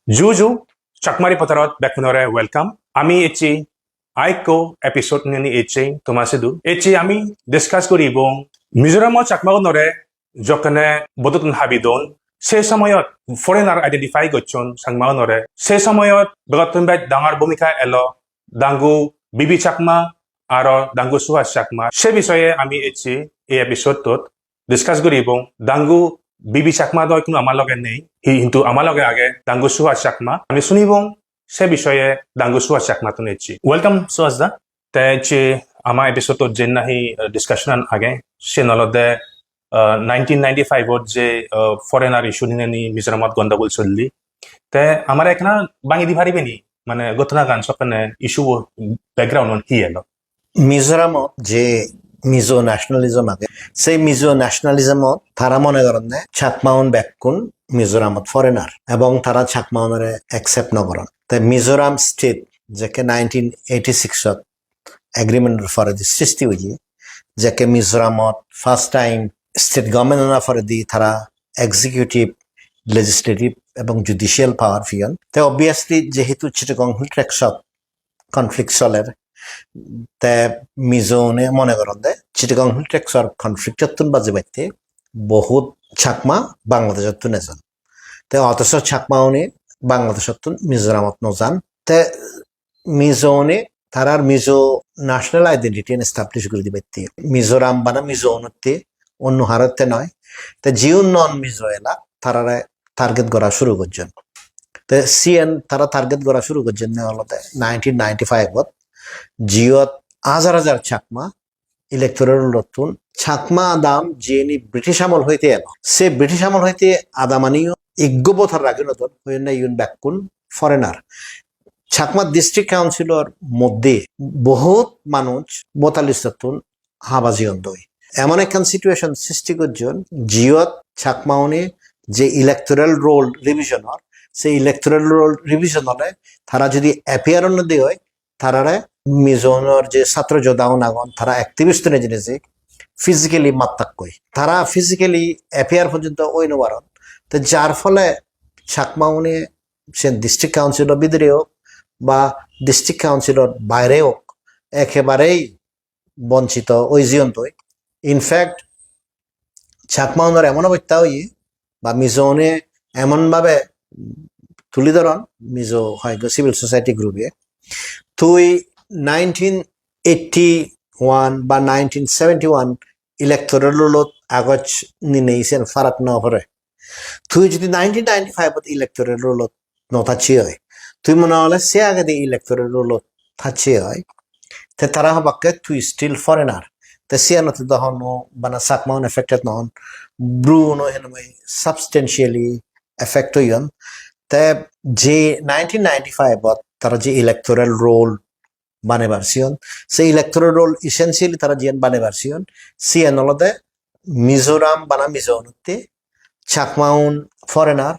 Juju, Chakmari Patarot, Bekunore, welcome. Ami Echi, Aiko, episode ni Echi, Tomasidu. Echi, Ami, discuss kuri bong, Mizoramo Chakmao Nore, Jokane, Bodotun Habidon, Se Samoyot, foreigner identify gochon, Sangmao Nore, Se Samoyot, Begotunbet, Dangar Bomika Elo, Dangu, Bibi Chakma, Aro, Dangu Suhas Chakma, Se Bisoye, Ami Echi, e episode tot, discuss kuri bong, Dangu, বিবি চাকমা দয় কোনো আমার লগে নেই কিন্তু আমার লগে আগে দাঙ্গু সুহাস চাকমা আমি শুনিবং সে বিষয়ে দাঙ্গু সুহাস চাকমা তো নেছি ওয়েলকাম সুহাস দা তে আমার এপিসোড যে নাহি ডিসকাশন আগে সে নলদে 1995 যে ফরেনার ইস্যু নিনে মিজোরামত গন্ডগোল চললি তে আমার এখানে বাঙি দি পারিবে নি মানে ঘটনা গান সপনে ইস্যু ব্যাকগ্রাউন্ড কি এলো মিজোরামত যে মিজো ন্যাশনালিজম আগে সেই মিজো ন্যাশনালিজমত তারা মনে করেন চাকমাউন ব্যাকুন মিজোরামত ফরেনার এবং তারা চাকমাউনরে একসেপ্ট নকরেন তাই মিজোরাম স্টেট যাকে 1986 এগ্রিমেন্টের ফরে দি সৃষ্টি হয়েছে যাকে মিজোরামত ফার্স্ট টাইম স্টেট গভর্নমেন্ট ফরে দি তারা এক্সিকিউটিভ লেজিসলেটিভ এবং জুডিশিয়াল পাওয়ার ফিয়ন তাই অবভিয়াসলি যেহেতু চিটাগং ট্রেকশপ কনফ্লিক্ট চলের তে মিজোনে মনে করেন দে চিটাগং ট্রেকশর কনফ্লিক্টতুন বাজে বাইতে বহুত চাকমা বাংলাদেশতুন এজন তে অথচ চাকমাউনে বাংলাদেশতুন মিজোরামত নজান তে মিজোনে তারার মিজো ন্যাশনাল আইডেন্টিটি এস্টাবলিশ করে দিবাইতে মিজোরাম বানা মিজোনতে অন্য হারতে নয় তে জিও নন মিজো এলা তারারে টার্গেট করা শুরু করছেন তে সিএন তারা টার্গেট করা শুরু করছেন হলতে 1995 জিওত হাজার হাজার চাকমা ইলেকটোরাল নতুন চাকমা আদাম যিনি ব্রিটিশ আমল হইতে এলো সে ব্রিটিশ আমল হইতে আদামানিও 1 বছর আগে নতুন হয়ে না ইউন ব্যাকুন ফরেনার চাকমা ডিস্ট্রিক্ট কাউন্সিলর মধ্যে বহুত মানুষ 42 নতুন হাবাজিয়ন দই এমন একখান সিচুয়েশন সৃষ্টি করছেন জিওত চাকমাউনে যে ইলেকটোরাল রোল রিভিশনার সেই ইলেকটোরাল রোল রিভিশন হলে তারা যদি অ্যাপিয়ার দিয়ে হয় তারারে মিজোনর যে ছাত্র যোদ্ধাও নাগন তারা অ্যাক্টিভিস্ট নে জিনিসে ফিজিক্যালি মাত্তাক কই তারা ফিজিক্যালি অ্যাপিয়ার পর্যন্ত ওই নবারণ তো যার ফলে চাকমাউনে সে ডিস্ট্রিক্ট কাউন্সিলর ভিতরে হোক বা ডিস্ট্রিক্ট কাউন্সিলর বাইরে হোক একেবারেই বঞ্চিত ওই জীবন্তই ইনফ্যাক্ট চাকমাউনের এমন অবস্থা হই বা মিজোনে এমনভাবে তুলি ধরন মিজো হয় সিভিল সোসাইটি গ্রুপে তুই 1981 বা 1971 ইলেকটোরালত আগজ নিনেইছেন ফারাক ন পরে তুই যদি 1995 ইলেকটোরাল রোলত নথাচ্ছি হয় তুই মনে হলে সে আগে দিয়ে ইলেকটোরাল রোলত থাকছি হয় তে তারা হবাকে তুই স্টিল ফরেনার তে সিয়ানতে দহন বানা সাকমাউন এফেক্টেড নহন ব্রুনো হেনমই সাবস্টেন্সিয়ালি এফেক্ট হইন তে যে 1995 তারা যে ইলেকটোরাল রোল বানে বারসিয়ন সেই ইলেকটোরাল রোল ইসেন্সিয়ালি তারা জিয়ান বানে বারসিয়ন সিয়ান হলদে মিজোরাম বানা মিজোনতে চাকমাউন ফরেনার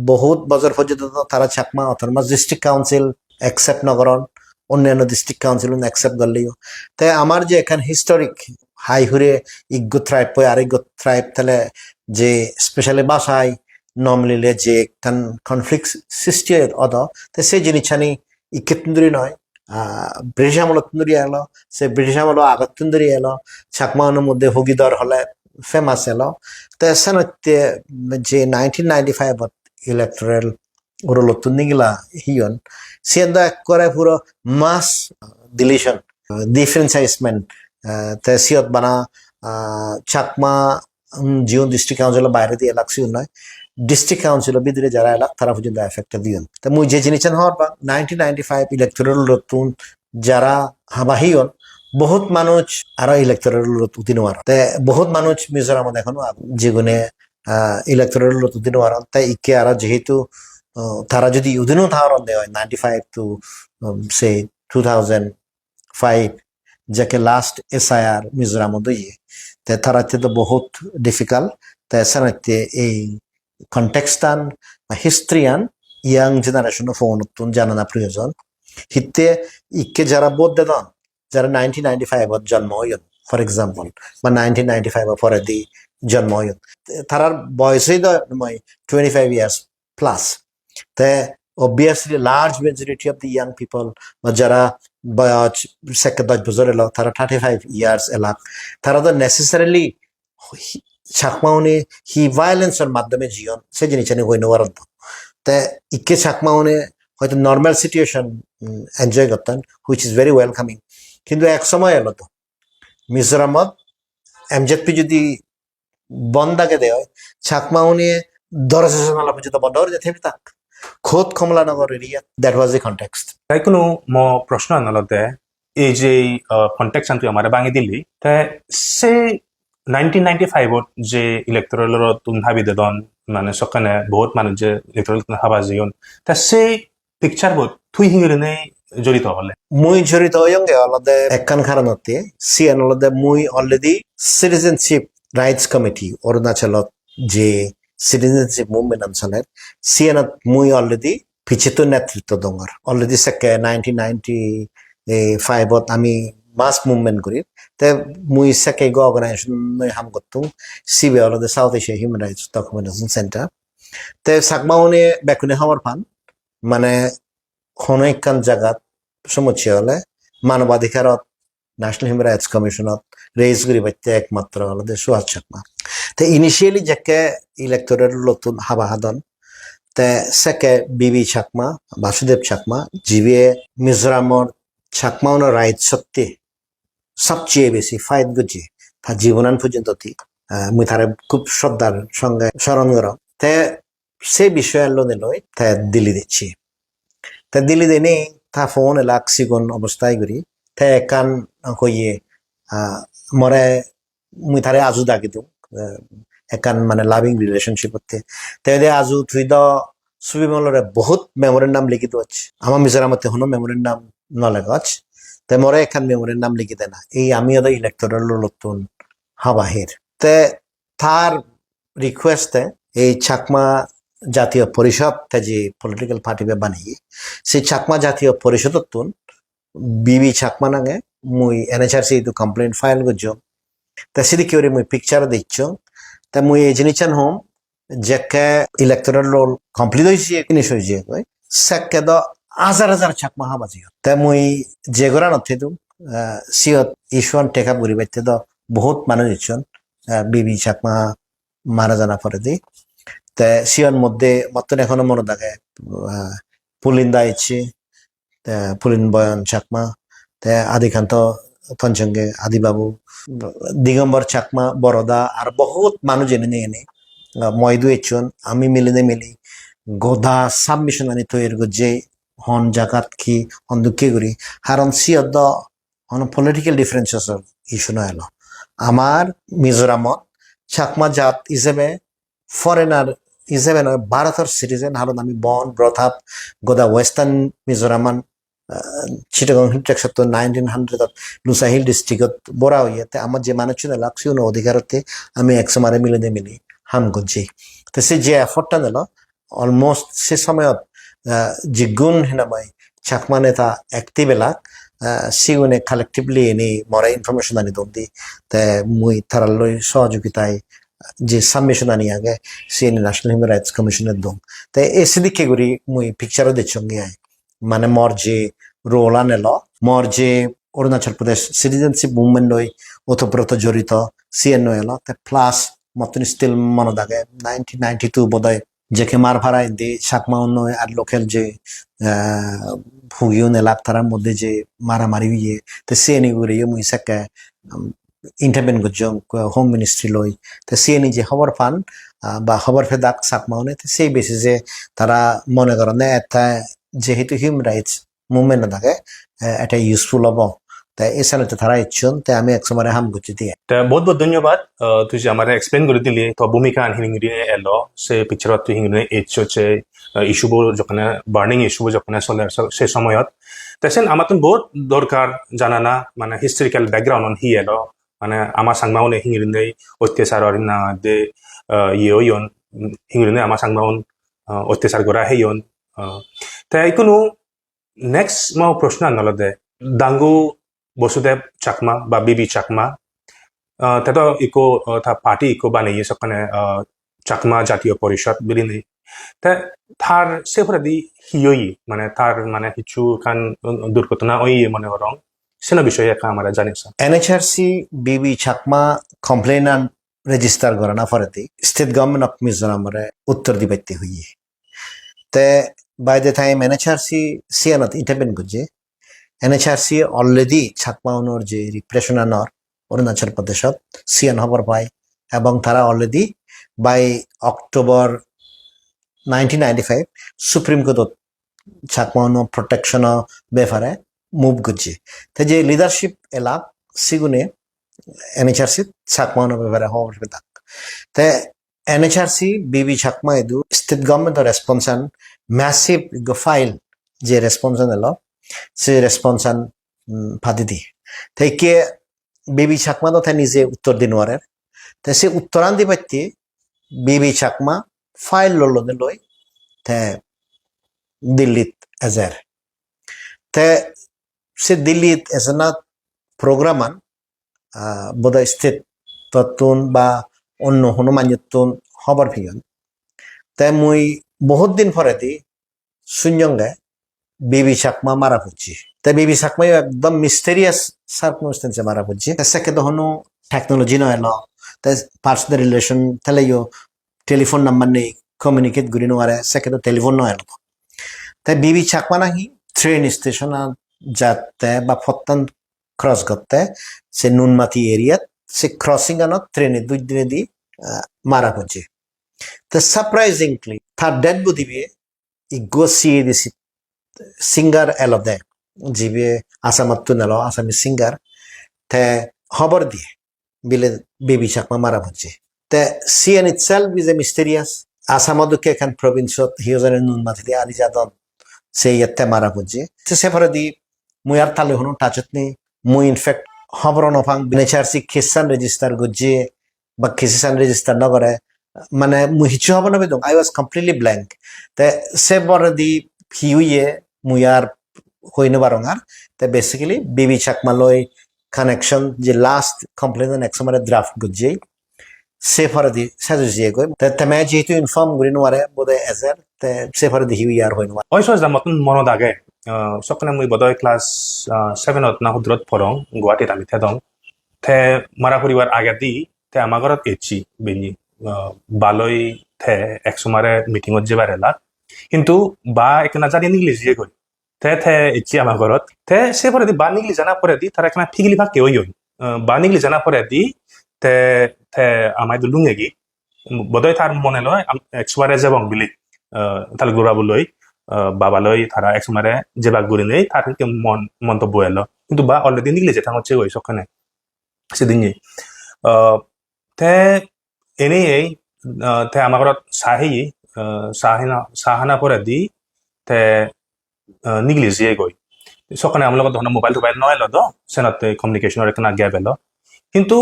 বহুত বছর পর্যন্ত তারা চাকমা অথরমাস ডিস্ট্রিক্ট কাউন্সিল অ্যাকসেপ্ট নগরন অন্যান্য ডিস্ট্রিক্ট কাউন্সিল অ্যাকসেপ্ট করলেও তাই আমার যে এখান হিস্টোরিক হাই হুরে ইগ্গু থ্রাইব পয় আর ইগ্গু থ্রাইব তাহলে যে স্পেশালি বাসায় নমলিলে যে কনফ্লিক্ট সৃষ্টি অদ তো সেই জিনিসখানি ইকেতুন্দুরি নয় ব্রিটিশ আমল তুন্দুরি এলো সে ব্রিটিশ আমল আগত তুন্দুরি এলো চাকমাউনের মধ্যে হুগিদর হলে ফেমাস এলো তো সেনতে যে 1995 ইলেকটোরাল ওর লতুন্দিগিলা হিয়ন সিয়েন্দ করে পুরো মাস ডিলিশন ডিফারেন্সাইজমেন্ট তে সিয়ত বানা চাকমা জিওন ডিস্ট্রিক্ট কাউন্সিলের বাইরে দিয়ে লাগছি নয় ডিস্ট্রিক্ট কাউন্সিলের ভিতরে যারা এলাক তারা পর্যন্ত এফেক্ট দিয়ন তা মুই যে জিনিস হওয়ার পর 1995 ইলেকটোরাল নতুন যারা হাবাহিয়ন বহুত মানুষ আরো ইলেকটোরাল উত্তীর্ণ আর তাই বহুত মানুষ মিজোরামত এখনো যেগুনে ইলেকটোরাল উত্তীর্ণ আর তাই ইকে আর যেহেতু তারা যদি উদিনও ধারণ দেয় 95 টু সে 2005 যাকে লাস্ট এসআইআর মিজোরামত দিয়ে তাই তারা তো বহুত ডিফিকাল্ট তাই সানাতে এই কনটেক্সটান বা হিস্ট্রিয়ান ইয়াং জেনারেশন ফোন জানানা প্রয়োজন হিতে ইকে যারা বোধ দেন যারা 1995 জন্ম হইন ফর এক্সাম্পল বা 1995 পরে দি জন্ম হইন তারার বয়সই 25 ইয়ার্স প্লাস তে obviously large majority of the young people বা যারা বয়স 10 বছর এলো তারা 35 years এলাক তারা তো নেসেসারিলি চাকমাউনি হি ভায়োলেন্সের মাধ্যমে জীবন সে জিনিস হই নেওয়ার তে ইকে চাকমাউনি হয়তো নর্মাল সিচুয়েশন এনজয় করতেন হুইচ ইজ ভেরি ওয়েলকামিং কিন্তু এক সময় এলো তো মিজোরামত এমজেডপি যদি বন্দাকে দেয় হয় চাকমাউনি 10 জানালা পর্যন্ত বন্ধ করে যেতে থাক খোদ Kamalanagar area that was the context তাই কোনো প্রশ্ন আনলতে এই যে কন্টেক্ট তুই আমার বাঙি দিলি তাই সে 1995 যে ইলেক্ট্রালৰ তুন হাবি দেদন মানে সকানে বহুত মানুহ যে ইলেক্ট্রাল হাবা জিয়ন তা সেই পিকচার বহুত থুই হিঙিরনে জড়িত হলে মুই জড়িত হইঙ্গে অলদে একখান কারণতে সিএন অলদে মুই অলরেডি সিটিজেনশিপ রাইটস কমিটি অরুণাচলত যে সিটিজেনশিপ মুভমেন্ট অঞ্চলের সিএনত মুই অলরেডি পিছিত নেতৃত্ব দঙ্গর অলরেডি সেকে 1995 আমি মাস মুভমেন্ট করি তে মুই সেকে গো অর্গানাইজেশন হাম করতুম সিবি অলদে South Asia human rights documentation centre তে সাকমাউনে বেকুনে হওয়ার ফান মানে কোনো একখান জায়গাত সমুচি হলে মানবাধিকারত ন্যাশনাল হিউম্যান রাইটস কমিশনত রেজ করি বাইতে একমাত্র হলদে সুহাস চাকমা তে ইনিশিয়ালি যাকে ইলেক্টরের নতুন হাবা হাদন তে সেকে বিবি চাকমা বাসুদেব চাকমা জিবিএ মিজোরামর চাকমাউন রাইট সত্যি সবচেয়ে বেশি ফাইট গুজি তার জীবনান পর্যন্ত মুই তারে খুব শ্রদ্ধার সঙ্গে স্মরণ কর তে সে বিষয়ে লোনে লই তে দিল্লি দিচ্ছি তে দিল্লি দিনে তা ফোন এলাক সিগুন অবস্থায় করি তে একান কইয়ে মরে মুই তারে আজু দাগি দিও একান মানে লাভিং রিলেশনশিপ হতে তে আজু তুই দ সুবিমলরে বহুত মেমোরির নাম লিখিত আছে আমার মিজোরামতে হনো মেমোরির নাম নলেগছ তে মরে এখান মেমোরির নাম লিখি দেয় না এই আমি ওদের ইলেক্টরাল নতুন হাবাহির তে তার রিকোয়েস্টে এই চাকমা জাতীয় পরিষদ যে পলিটিক্যাল পার্টি বানিয়ে সেই চাকমা জাতীয় পরিষদত বিবি চাকমা নাঙে মুই এনএচআরসি তো কমপ্লেন ফাইল করছ তা সেদিকে ওরে মুই পিকচার দিচ্ছ তা মুই এই জিনিসন হোম যেকে ইলেক্টরাল রোল কমপ্লিট হয়েছে জিনিস হয়েছে সেকে দ হাজার হাজার চাকমা হাবাজি তা মুই যে গোড়া নথে তো সিয়ত ইস্যুয়ান টেক আপ করি বাইতে তো বহুত মানুষ দিচ্ছন বিবি চাকমা মারা জানা পরে দি তে সিয়ন মধ্যে মতন এখনো মনে থাকে পুলিন্দা ইচ্ছে পুলিন বয়ন চাকমা তে আদিকান্ত পঞ্চঙ্গে আদিবাবু দিগম্বর চাকমা বরদা আর বহুত মানুষ জেনে নিয়ে এনে ময়দু ইচ্ছন আমি মিলি গোদা সাবমিশন আনি তৈরি যে হন জাকাত কি হন দুঃখে করি কারণ সিয়দ হন পলিটিক্যাল ডিফারেন্সেস ইস্যু নয় এলো আমার মিজোরামত চাকমা জাত হিসেবে ফরেনার হিসেবে নয় ভারতের সিটিজেন হারণ আমি বন ব্রথাপ গোদা ওয়েস্টার্ন মিজোরামান চিটাগং হিলটেক্সত 1900 লুসা হিল ডিস্ট্রিক্টত বড়া হইয়াতে আমার যে মানুষ ছিল লাগছে অধিকারতে আমি একসময় মিলি হাম করছি তো সে যে এফর্টটা নিল অলমোস্ট সে সময়ত যে গুণ হেনামাই চাকমা নেতা অ্যাক্টিভ এলাক সিগুনে কালেক্টিভলি এনে মরা ইনফরমেশন আনি দৌড়ি তে মুই তারালয় সহযোগিতায় যে সাবমিশন আনি আগে সিএনএ ন্যাশনাল হিউম্যান রাইটস কমিশনের দম তাই এসিদিকে করি মুই পিকচারও দিচ্ছ আয় মানে মর যে রোল আনেল মর যে অরুণাচল প্রদেশ সিটিজেনশিপ মুভমেন্ট হই ওতপ্রোত জড়িত সিএন এলো প্লাস মতন স্টিল মনে থাকে 1992 বোধ হয় যেকে মার ভাড়ায় দি চাকমা উন্নয় আর লোকাল যে ভুগিউন এলাক তার মধ্যে যে মারামারি হইয়ে তো সিএনই করে মুই সাকে ইন্টারভেন করছ হোম মিনিস্ট্রি লই তো সিএনই যে খবর পান বা খবর ফেদাক চাকমাউনে সেই বেসিসে তারা মনে করেন এটা যেহেতু হিউম্যান রাইটস মুভমেন্ট থাকে এটা ইউজফুল হব তাই এই চ্যানেলটা তারা ইচ্ছুন তাই আমি একসময় হাম করছি দিয়ে বহুত বহুত ধন্যবাদ তুই যে আমার এক্সপ্লেন করে দিলি তো ভূমিকা হিংরি এলো সে পিকচারত তুই হিংরি এইচ হচ্ছে ইস্যুবোৰ যখন বার্নিং ইস্যুবোৰ যখন চলে সে সময়ত তাইছেন আমার তো বহুত দরকার জানানা মানে হিস্টোরিক্যাল ব্যাকগ্রাউন্ড হি এলো মানে আমার সাংমাউনে হিংরি অত্যাচার না দে ইয়ন হিংরি আমার সাংমাউন অত্যাচার করা হেয়ন তাই কোনো নেক্সট মই প্রশ্ন আনলতে ডাঙ্গু বসুদেব চাকমা বা বিবি চাকমা তাতো ইকো তা পার্টি ইকো বানিয়ে সকানে চাকমা জাতীয় পরিষদ বিলি তে তার সেফরেদি হিয়ই মানে তার মানে কিছু কান দুর্ঘটনা ওই মনে করং সেনা বিষয়ে একা আমরা জানিস NHRC BB Chakma complainant register gorana forati state government of Mizoram re uttar dibaitti huye. Te by the time NHRC sianat intervene guje NHRC already Chakma onor je repression anor Arunachal Pradeshot sian hobar pai এবং তারা already by October 1995 supreme কোর্টত ছাকমানো protection বেফারে move করছে তো যে leadership এলাক সিগুনে NHRC ছাকমানো বেফারে হওয়ার দাক তে NHRC বিবি ছাকমা এদু স্টেট গভর্নমেন্ট রেসপন্সান ম্যাসিভ ফাইল যে রেসপন্সান এলো সে রেসপন্সান ফাদি দি থেকে বিবি ছাকমা তো নিজে উত্তর দিনওয়ারে তে সে উত্তরান দিবাইতে বিবি ছাকমা ফাইল ললে লই তে দিল্লিত এজার তে সে দিল্লিত এজনা প্রোগ্রামান বোধহয় স্টেট তত্তুন বা অন্য হনুমান্যতুন হবার ভিয়ন তাই মুই বহুত দিন পরে দি শূন্যঙ্গে বিবি ছাকমা মারা পড়ছি তাই বিবি ছাকমা একদম মিস্টেরিয়াস সার্কমস্টেন্সে মারা পড়ছি সেকে তো হনু টেকনোলজি নয় এলো তাই পার্সোনাল রিলেশন তাহলে টেলিফোন নাম্বার নেই কমিউনিকেট করি নোয়ারে সেকে তো টেলিফোন নয় এলো তাই বিবি ছাকমা নাকি ট্রেন স্টেশন যাতে বা ফত্তান ক্রস করতে সে নুনমাতি এরিয়াত সে ক্রসিং আনত ট্রেনে 2 দিনে দি মারা পড়ছে তো সারপ্রাইজিংলি তার ডেড বডি বিয়ে ই গোসি দিছি সিঙ্গার এলো দে জিবে আসামাত্তু নেলো আসামি সিঙ্গার তে খবর দিয়ে বিলে বেবি ছাকমা মারা পড়ছে তে সিএন ইটসেলফ ইজ এ মিস্টেরিয়াস আসামদকে এখান প্রভিন্সত হিউজারে নুনমাতি দিয়ে আলিজাদন সে ইয়াতে মারা পড়ছে সেফরে দি মুই আর তালে হনো টাচত নেই মুই ইনফ্যাক্ট খবর নফাং NHRC খিসান রেজিস্টার গজ্জে বা খিসান রেজিস্টার নগরে মানে মুই হিচু হব নবে দং আই ওয়াজ কমপ্লিটলি ব্ল্যাঙ্ক তে সে বড় দি হিউয়ে মুই আর হইনে বারং আর তে বেসিক্যালি বিবি ছাকমা লই কানেকশন যে লাস্ট কমপ্লেন একসময় ড্রাফট গজ্জে সে ফরে দি সাজে গই তে তেমে যেহেতু ইনফর্ম করি নোয়ারে বোধে এজার তে সে ফরে দি হিউই আর হইনো ওই সজ মতন মনত আগে সকালে মুই বোধহয় ক্লাস 7ত না হুদ্রত পড়ং গুয়াহাটিত আমি থেদং থে মারা পরিবার আগে দি তে আমার ঘরত এচি বেনি বালই থে একসময় মিটিংত যে বারেলা কিন্তু বা একনা জানি ইংলিশ যে কই থে এচি আমার ঘরত থে সে পরে দি বা নিগলি জানা পরে দি তারা একনা ফিগলি ভাগ কেউ হই বা নিগলি জানা পরে দি তে থে আমায় দুলুঙে গি বোধহয় তার মনে লয় একসময় যাবং বিলি তাল গুড়াবুলই বাবালই তারা একসময় যে বাগ গুড়ি নেই তার মন্তব্য এলো কিন্তু বা অলরেডি নিগলি যেটা হচ্ছে ওই সখানে সেদিন তে এনেই তে আমার ঘরত সাহানা পরে দি তে নিগলি জিয়ে গই সখানে আমার লগত ধরনের মোবাইল টোবাইল নয় এলো তো সেনাতে কমিউনিকেশনের একটা গ্যাপ এলো কিন্তু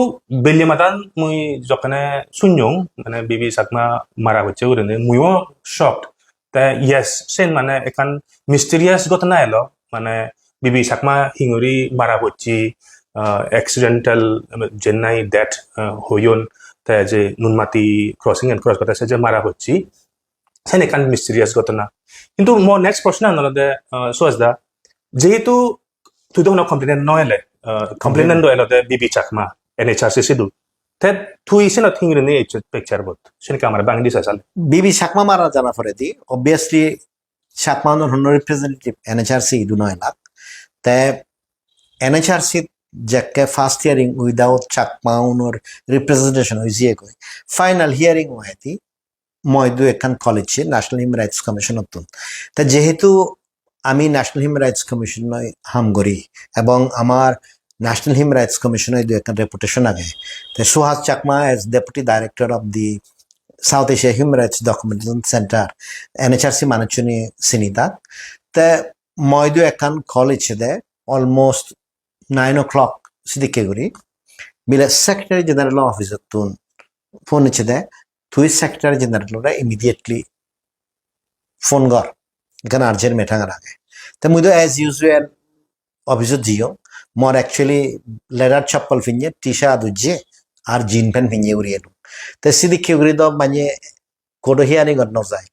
বেলি মাদান মুই যখন শুনয়ং মানে বিবি ছাকমা মারা হচ্ছে ওরে মুইও শকড তা ইয়েস সেন মানে এখান মিস্টেরিয়াস ঘটনা এলো মানে বিবি ছাকমা হিঙুরি মারা হচ্ছি অ্যাক্সিডেন্টাল চেন্নাই ডেথ হইন তা যে নুনমাতি ক্রসিং এন্ড ক্রস করতেছে যে মারা হচ্ছি সেন এখান মিস্টেরিয়াস ঘটনা কিন্তু মোর নেক্সট প্রশ্ন আনলদে সোয়াজদা যেহেতু তুই তো কমপ্লেন নয়লে কমপ্লেনেন্ট এলদে বিবি ছাকমা NHRC সিদু তে তুই সেনা থিংরে নে পিকচার বট সেনকে আমার বাংলাদেশ আসাল বিবি ছাকমা মারা জানা পরে দি অবভিয়াসলি ছাকমা হন রিপ্রেজেন্টেটিভ NHRC ইদু নয় লাখ তে NHRC যাকে ফার্স্ট হিয়ারিং উইদাউট ছাকমা ওনর রিপ্রেজেন্টেশন হইজিয়ে কই ফাইনাল হিয়ারিং হয়তি ময়দু এখান কলেজ ন্যাশনাল হিউম্যান রাইটস কমিশন অতুন তা যেহেতু আমি ন্যাশনাল হিউম্যান রাইটস কমিশন হাম করি এবং আমার ন্যাশনাল হিউম্যান রাইটস কমিশনের দু একটা রেপুটেশন আগে তো Suhas Chakma as deputy director of the South Asia human rights documentation centre NHRC মানুষনি সিনিতা তে ময়দু এখান কলেজ দে অলমোস্ট 9 o'clock সিদিকে করি বিলে সেক্রেটারি জেনারেল অফিসার তুন ফোন ইচ্ছে দে তুই সেক্রেটারি জেনারেল ইমিডিয়েটলি ফোন কর এখানে আর্জেন্ট মেঠাঙার আগে তো মুই তো অ্যাজ ইউজুয়াল অফিসত জিও মোর অ্যাকচুয়ালি লেডার চপ্পল ফিঞ্জে টি শার্ট উজ্জে আর জিন প্যান্ট ফিঞ্জে উড়িয়ে এলু তো সিদিকে উড়ি তো মানে কোটো হিয়ারি ঘটনা যায়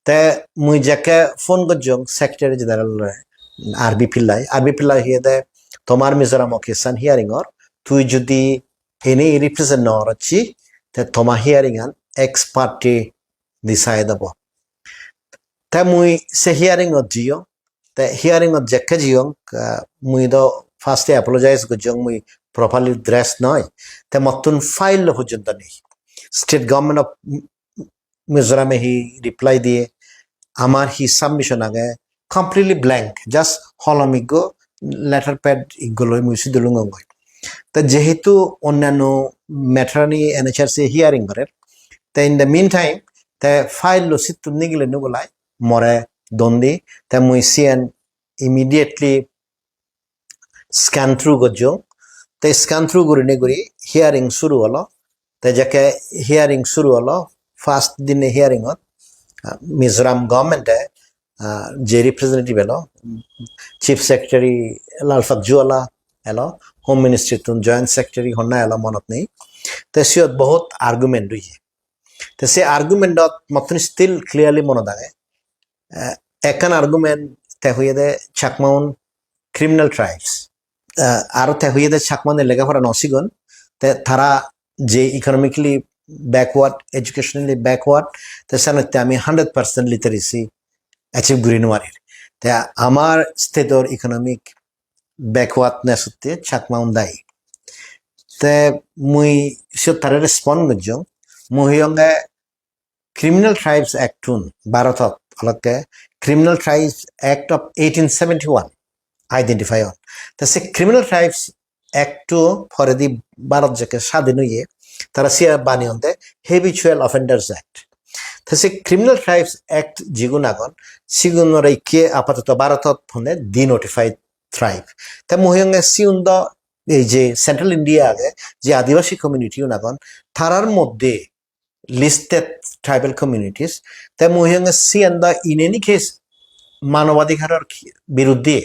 তে মুই যাকে ফোন করছং সেক্রেটারি জেনারেল আরবি পিল্লাই হিয়ে দে তোমার মিজোরাম কিসান হিয়ারিং অর তুই যদি এনে রিপ্রেজেন্ট নর আছি তে তোমা হিয়ারিং আন এক্সপার্টি দিশাই দেব তে মুই সে হিয়ারিং জিও তে হিয়ারিং যাকে জিও মুই দ ফার্স্টে অ্যাপোলোজাইজ করছং মুই প্রপারলি ড্রেস নয় তে মতন ফাইল পর্যন্ত নেই স্টেট গভর্নমেন্ট অফ মিজোরামে হি রিপ্লাই দিয়ে আমার হি সাবমিশন আগে কমপ্লিটলি ব্ল্যাঙ্ক জাস্ট হলমিগ লেটার প্যাড ইগুলো মুসি দিলুঙ্গ তা যেহেতু অন্যান্য ম্যাটারানি এনএচআরসি হিয়ারিং করে তা ইন দ্য মিন টাইম তা ফাইল লসি তুমি গেলে নুগুলাই মরে দন্দি তা মুই সিএন ইমিডিয়েটলি স্ক্যান থ্রু করছো তা স্ক্যান থ্রু করে নেগুড়ি হিয়ারিং শুরু হলো তা যাকে হিয়ারিং শুরু হলো ফার্স্ট দিনে হিয়ারিং মিজোরাম গভর্নমেন্টে যে রিপ্রেজেন্টেটিভ এলো চিফ সেক্রেটারি লালফাত জুয়ালা এলো হোম মিনিস্ট্রি তুন জয়েন্ট সেক্রেটারি হন্না এলো মনত নেই তো সিয়ত বহুত আর্গুমেন্ট রয়েছে তো সে আর্গুমেন্টত মতন স্টিল ক্লিয়ারলি মনে থাকে একান আর্গুমেন্ট তে হইয়ে দে চাকমাউন ক্রিমিনাল ট্রাইবস আরো তে হইয়ে দে চাকমাউনের লেখাপড়া নসিগন তে তারা যে ইকোনমিক্যালি ব্যাকওয়ার্ড এডুকেশনালি ব্যাকওয়ার্ড তে সানতে আমি 100% লিটারেসি অ্যাচিভ করি নোয়ারির তে আমার স্টেটর ইকোনমিক ব্যাকওয়ার্ডনেস হতে চাকমাউন দায়ী তে মুই সে তারা রেসপন্ড করছং মুহিয়ঙ্গে ক্রিমিনাল ট্রাইবস অ্যাক্ট ভারতত অলকে Criminal Tribes Act of 1871 identify অন তা সে ক্রিমিনাল ট্রাইবস অ্যাক্ট ফরে দি ভারত যাকে স্বাধীন হইয়ে তারা সিয়া বানিয়ন্তে হেবিচুয়াল অফেন্ডার্স অ্যাক্ট তা সে ক্রিমিনাল ট্রাইবস অ্যাক্ট যেগুন আগন সিগুনের কে আপাতত ভারতত ফোনে ডি নোটিফাইড ট্রাইব তা মহিয়ঙ্গে সিউন্দ এই যে সেন্ট্রাল ইন্ডিয়া আগে যে আদিবাসী কমিউনিটি নাগন তারার মধ্যে লিস্টেড ট্রাইবাল কমিউনিটিস তা মহিয়ঙ্গে সিয়ান্দ ইন এনি কেস মানবাধিকারের বিরুদ্ধে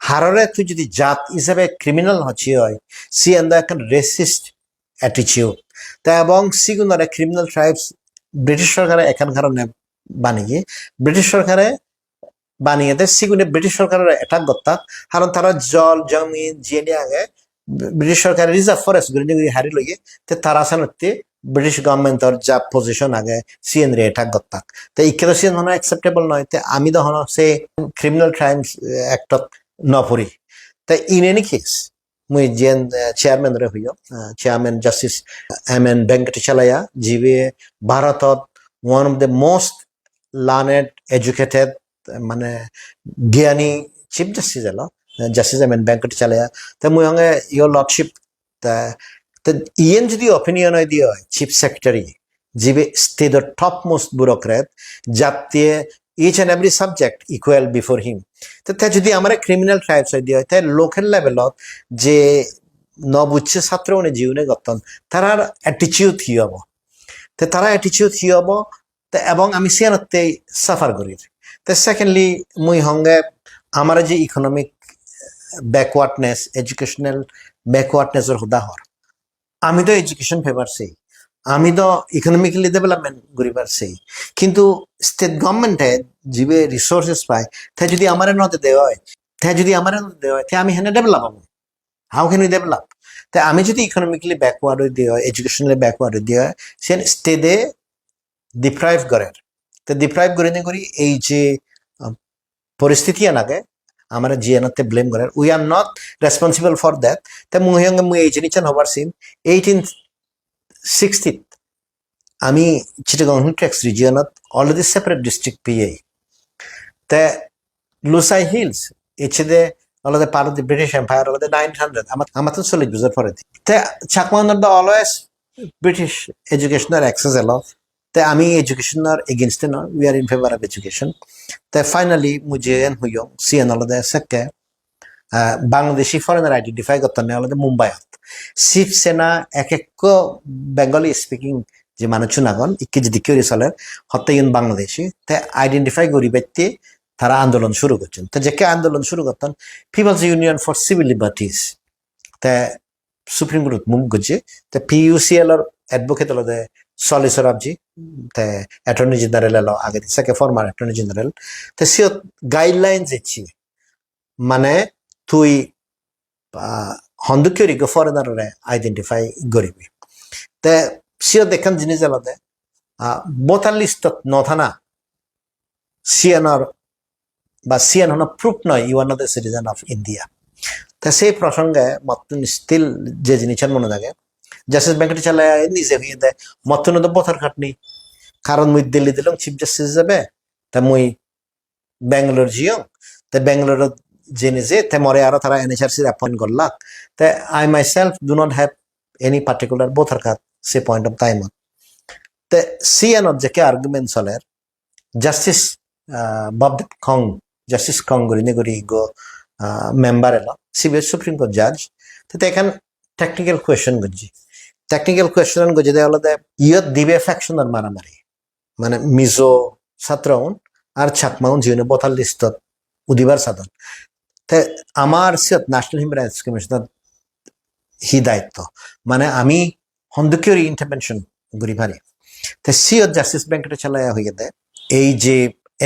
হাররে তুই যদি জাত হিসাবে ক্রিমিনাল হচ্ছে হয় সিয়ান্দ এখন রেসিস্ট অ্যাটিচিউড তা এবং সিগুনারে ক্রিমিনাল ট্রাইবস ব্রিটিশ সরকারে এখান কারণে বানিয়ে ব্রিটিশ সরকারে বানিয়ে দেয় সিগুনে ব্রিটিশ সরকারের অ্যাটাক করতাম কারণ তারা জল জমিন জিয়ে আগে ব্রিটিশ সরকারের রিজার্ভ ফরেস্ট গুলি হারি লইয়ে তো তারা সানতে ব্রিটিশ গভর্নমেন্টর যা পজিশন আগে সিএন রে অ্যাটাক করতাম তো এই কেন সিএন হন অ্যাকসেপ্টেবল নয় তো আমি তো হন সে ক্রিমিনাল ক্রাইমস অ্যাক্টত নপরি তা ইন এনি কেস মুই যেন চেয়ারম্যান রে হইও চেয়ারম্যান জাস্টিস এম.এন. ভেঙ্কটেশালায়া জিবে ভারতত one of the most learned educated মানে জ্ঞানী চিফ জাস্টিস এলো জাস্টিস এম.এন. ভেঙ্কটেশালায়া তা মুই হঙ্গে ইয়োর লর্ডশিপ তা ইয়েন যদি অপিনিয়ন হয় দিয়ে চিফ সেক্রেটারি জিবে স্টেটর টপ মোস্ট ব্যুরোক্রেট জাতীয় each and every subject equal before him তো তা যদি আমার ক্রিমিনাল ট্রাইবস হয় দিয়ে হয় তাই লোকাল লেভেলত যে নবুচ্ছ ছাত্র মানে জীবনে গতন তারার অ্যাটিচিউড কি হব তো তারা অ্যাটিচিউড কি হব এবং আমি সিয়ানতে সাফার করি তো সেকেন্ডলি মুই হঙ্গে আমার যে ইকোনমিক ব্যাকওয়ার্ডনেস এডুকেশনাল ব্যাকওয়ার্ডনেসের উদাহর আমি তো এডুকেশন ফেভার সেই আমি তো ইকোনমিক্যালি ডেভেলপমেন্ট করিবার সেই কিন্তু স্টেট গভর্নমেন্টে যে রিসোর্সেস পায় তা যদি আমার নদে দেওয়া হয় তা আমি হেনে ডেভেলপ হবো হাউ ক্যান ইউ ডেভেলপ তা আমি যদি ইকোনমিক্যালি ব্যাকওয়ার্ড দিয়ে হয় এডুকেশনালি ব্যাকওয়ার্ড দিয়ে হয় সে স্টেটে ডিপ্রাইভ করেন তো ডিপ্রাইভ করে করি এই যে পরিস্থিতি আনাকে আমরা জিএনতে ব্লেম করেন we are not responsible for that তা মুই এই জিনিস হবার সিন 1860 আমি চিটাগং ট্যাক্স রিজিয়নত অলরেডি সেপারেট ডিস্ট্রিক্ট পিএই তে লুসাই হিলস এছাড়ে already part of the British Empire already 900 আমার তো 40 বছর পরে তে চাকমাউনের the always British educational access এলো তে আমি এডুকেশনার এগেনস্টে নয় we are in favour of education তে ফাইনালি মুঝে হইও সিএন অলরেডি সেকে বাংলাদেশি ফরেনার আইডেন্টিফাই করতে নেই অলরেডি মুম্বাইত শিবসেনা এক বেঙ্গলি স্পিকিং যে মানুষ নাগন ইকে যদি কেউ চলে হত্যায়ন বাংলাদেশি তে আইডেন্টিফাই করি ব্যক্তি তারা আন্দোলন শুরু করছেন তো যে আন্দোলন শুরু করতেন people's union for civil liberties তে সুপ্রিম কোর্ট মুভ করছে তো পিইউসিএল এর অ্যাডভোকেট হলো Solicitor Abji, the Attorney General, Agadi, Sake former Attorney General, the Siot guidelines echi. Mane, tui Hondukuri go foreigner identify Goribi. The Siot the Kanjinizalade, both are listed Nothana, CNR, but CNR proof no, you are not a citizen of India. The same প্রসঙ্গে মতন still যে জিনিসের মনে থাকে justice ব্যাংকটি চালায় নিজে হয়ে দেয় মতন তো বথার খাটনি কারণ মুই দিল্লি দিলাম চিফ জাস্টিস যাবে তা মুই ব্যাঙ্গালোর জিও তা ব্যাঙ্গালোর যে নিজে তে মরে আরো তারা এনএচআরসি অ্যাপয়েন্ট করলাক তা I myself do not have any particular bother খাত সে পয়েন্ট অফ টাইম তে সিএন অফ যে কে আর্গুমেন্ট চলে জাস্টিস ববদেব খং জাস্টিস খং গরি গো member elo CBS Supreme Court judge te ekan technical question gojji technical question gojje de holo de yot dibe faction ar maramari mane mizo satraun ar chakmaun jine bothal listot udibar sadon te amar siot national human rights commission hidayto mane ami hondukuri intervention gori bhari te siot justice bank ta chalaya hoye de ei je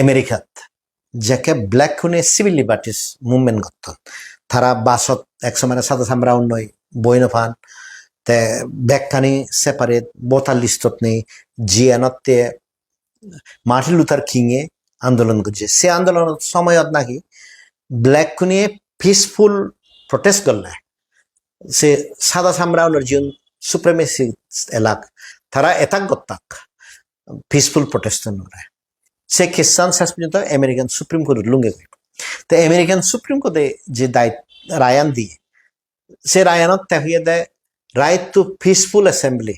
amerikat যাকে black খুনে civil liberties movement করত তারা বাসত একসময় সাদা সামরা উন্নয় বইনফান তে ব্যাকখানি separate বোতাল লিস্টত নেই জিয়ানতে Martin Luther king এ আন্দোলন করছে সে আন্দোলন সময়ত নাকি ব্ল্যাক খুনে পিসফুল প্রটেস্ট করলে সে সাদা সামরা উন্নর জীবন সুপ্রিমেসি এলাক তারা এতাক গত্তাক পিসফুল প্রটেস্ট নয় সে কিসান শেষ পর্যন্ত আমেরিকান সুপ্রিম কোর্ট লুঙ্গে গই তো আমেরিকান সুপ্রিম কোর্টে যে রায়ান দিয়ে সে রায়ানত হইয়ে দেয় রাইট টু পিসফুল অ্যাসেম্বলি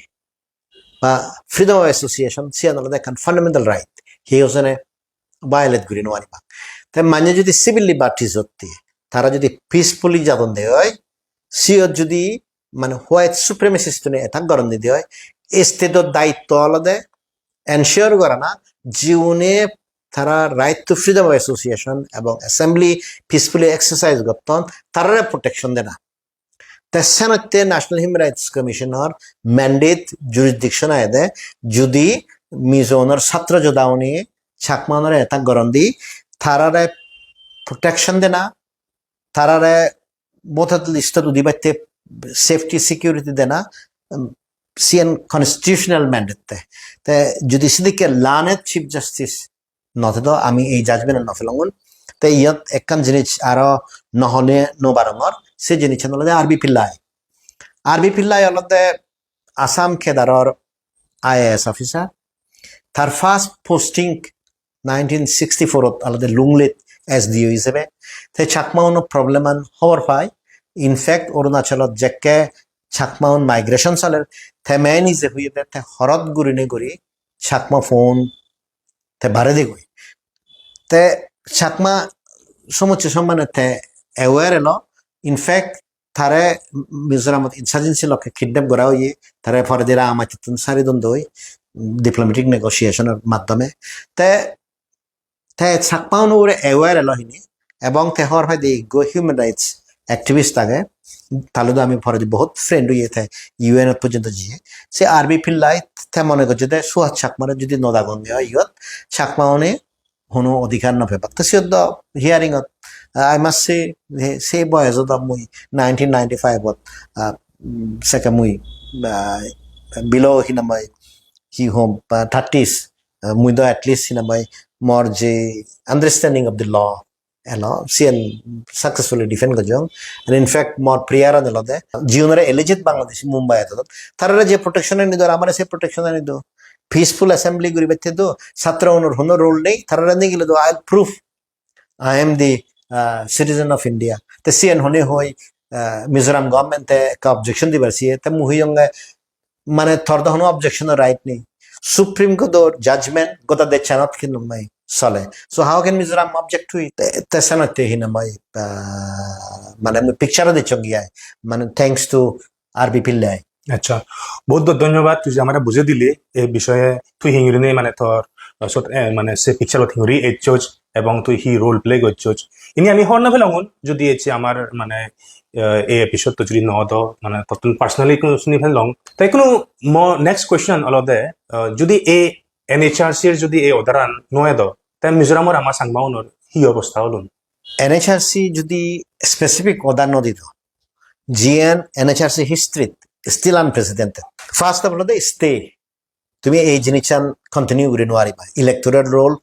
বা ফ্রিডম অফ অ্যাসোসিয়েশন সে আন্দোলন দেখান ফান্ডামেন্টাল রাইট হি ওজনে ভায়োলেট করি নোয়ারি বা তাই মানে যদি সিভিল লিবার্টিজ দিয়ে তারা যদি পিসফুলি যাতন দেয় হয় সিওর যদি মানে হোয়াইট সুপ্রিমেসিস্ট এটা গরম দিতে হয় স্টেটের দায়িত্ব আলাদা এনশিওর করে না জীবনে তারা right to freedom of association এবং অ্যাসেম্বলি পিসফুলি এক্সারসাইজ করতেন তারা প্রোটেকশন দেয় না তেসেনতে ন্যাশনাল হিউম্যান রাইটস কমিশনার ম্যান্ডেট জুরিসডিকশন আয় দেয় যদি মিজোনের ছাত্র যোদাউনি ছাকমানের এটা গরম দি তারারে প্রোটেকশন দেয় না তারারে বোথ লিস্টত উদিবাইতে সেফটি সিকিউরিটি দেয় না সিএন কনস্টিটিউশনাল ম্যান্ডেট তে যদি সিদিকে লানের চিফ জাস্টিস নথে তো আমি এই জাজমেন্ট নফেলঙ্গন তে ইয়াত একখান জিনিস আরো নহলে নবারঙর সে জিনিস হলো আরবি পিল্লাই হলতে আসাম খেদারর IAS অফিসার তার ফার্স্ট পোস্টিং 1964 আলাদা লুংলেট SDO হিসেবে তে চাকমাউন প্রবলেমান হওয়ার পায় ইনফ্যাক্ট অরুণাচলত যেকে চাকমাউন মাইগ্রেশন চলের থেমেন ইজে হইয়ে তে হরত গুরিনে গরি চাকমা ফোন তে বারে দি গই তে চাকমা সমুচ্চ সম্মানে তে অ্যাওয়ার এলো ইনফ্যাক্ট তারে মিজোরামত ইনসার্জেন্সি লক্ষ্যে কিডন্যাপ করা হইয়ে তারে পরে দিরা আমাকে সারি দ্বন্দ্ব হই ডিপ্লোমেটিক নেগোসিয়েশনের মাধ্যমে তে তে চাকমাউন ওরে অ্যাওয়ার এলো হিনি এবং তে হওয়ার হয় দি গো হিউম্যান রাইটস অ্যাক্টিভিস্ট থাকে তাহলে তো আমি পরে বহুত ফ্রেন্ড হইয়ে থাকে UN পর্যন্ত জিয়ে সে আরবি পিল্লাই তে মনে করছে যে সুহাত চাকমারে যদি নদাগন্ধ হয় ইয়ত চাকমাউনে কোনো অধিকার না পেপার তো সিয়ত হিয়ারিং আই মাস্ট সে সেই বয়সত মুই 1995 সেকে মুই বিলো হিনামাই হি হোম 30s মুই তো এটলিস্ট হিনামাই মর যে আন্ডারস্ট্যান্ডিং অফ দ্য ল এলো সিএন সাকসেসফুলি ডিফেন্ড করছং and in fact more prior দিলতে জীবনের এলিজিট বাংলাদেশি মুম্বাই এত তারা যে প্রোটেকশন নিদ আমার সে প্রোটেকশন নিদ পিসফুল অ্যাসেম্বলি করি বেতে তো ছাত্র অনুর হনো রোল নেই তারা নিয়ে গেলে তো I proof I am the citizen of India তে সিএন হনে হই মিজোরাম গভর্নমেন্টে একটা অবজেকশন দিবার সিয়ে তে মুহিয়ঙ্গে মানে থর দহনো অবজেকশনের রাইট নেই সুপ্রিম কোর্ট জাজমেন্ট গোটা দে চ্যানট কিন্তু নাই চলে so how can Mizoram object to it তেসানতে হিনামাই মানে পিকচারও দিচ্ছ গিয়া মানে থ্যাঙ্কস টু আরবি পিল্লাই আচ্ছা বহুত বহুত ধন্যবাদ তুই যে আমরা বুঝে দিলি এই বিষয়ে তুই হিঙ্গুরি নেই মানে তোর মানে সে পিকচার হিঙ্গুরি এই চোজ এবং তুই হি রোল প্লে করছস ইনি আমি হর না ফেলাম যদি এসে আমার মানে এই এপিসোড তো যদি নহদ মানে তত পার্সোনালি কোনো শুনি ফেললাম তাই কোনো নেক্সট কোয়েশ্চন অলদে যদি এই NHRC এর যদি এই উদাহরণ নয় দ তাই মিজোরামর আমার সাংবাউনর হি অবস্থা হলুন NHRC যদি স্পেসিফিক অর্ডার নদিত GN NHRC হিস্ট্রিত still unprecedented first of all stay তুমি এই জিনিসান কন্টিনিউ করে নোৱাৰিবা ইলেক্টোরেল রোল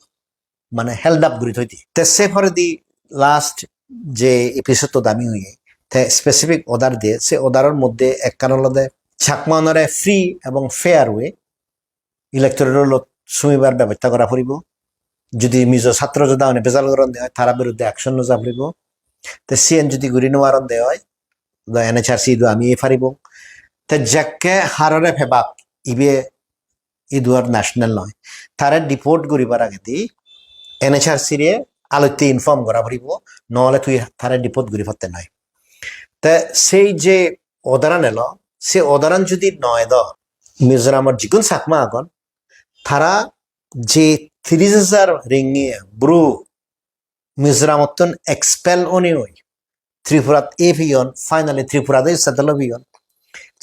মানে হেল্ড আপ করে থইতি তে সে ফরে দি লাস্ট যে এপিসোড তো দামি হয়ে তে স্পেসিফিক অর্ডার দিয়ে সে অর্ডারের মধ্যে এক কারণে ছাকমানরে ফ্রি এবং ফেয়ার ওয়ে ইলেক্টোরেল রোলত সুমিবার ব্যবস্থা করা ফুরিব যদি মিজো ছাত্র যদি অনেক বেজাল করণ দেওয়া হয় তার বিরুদ্ধে অ্যাকশন নজা ফুরিব তে CN যদি গুরি নোয়ারণ দেওয়া হয় NHRC আমি এ ফারিব তে যাকে হাররে ফেবাক ইবে ইদুয়ার ন্যাশনাল নয় তারে ডিপোর্ট করিবার আগে দি NHRC রে আলোতে ইনফর্ম করা ফুরিব নহলে তুই তারে ডিপোর্ট করি ফতে নয় তে সেই যে অদারান এলো সে অদারান যদি নয় দ মিজোরামর যিকোন চাকমা আগন তারা যে 30,000 রিঙ্গিয়ে ব্রু মিজোরামতন এক্সপেল অনি হই ত্রিপুরাত এ ভিয়ন ফাইনালি ত্রিপুরাতে সেটেল ভিয়ন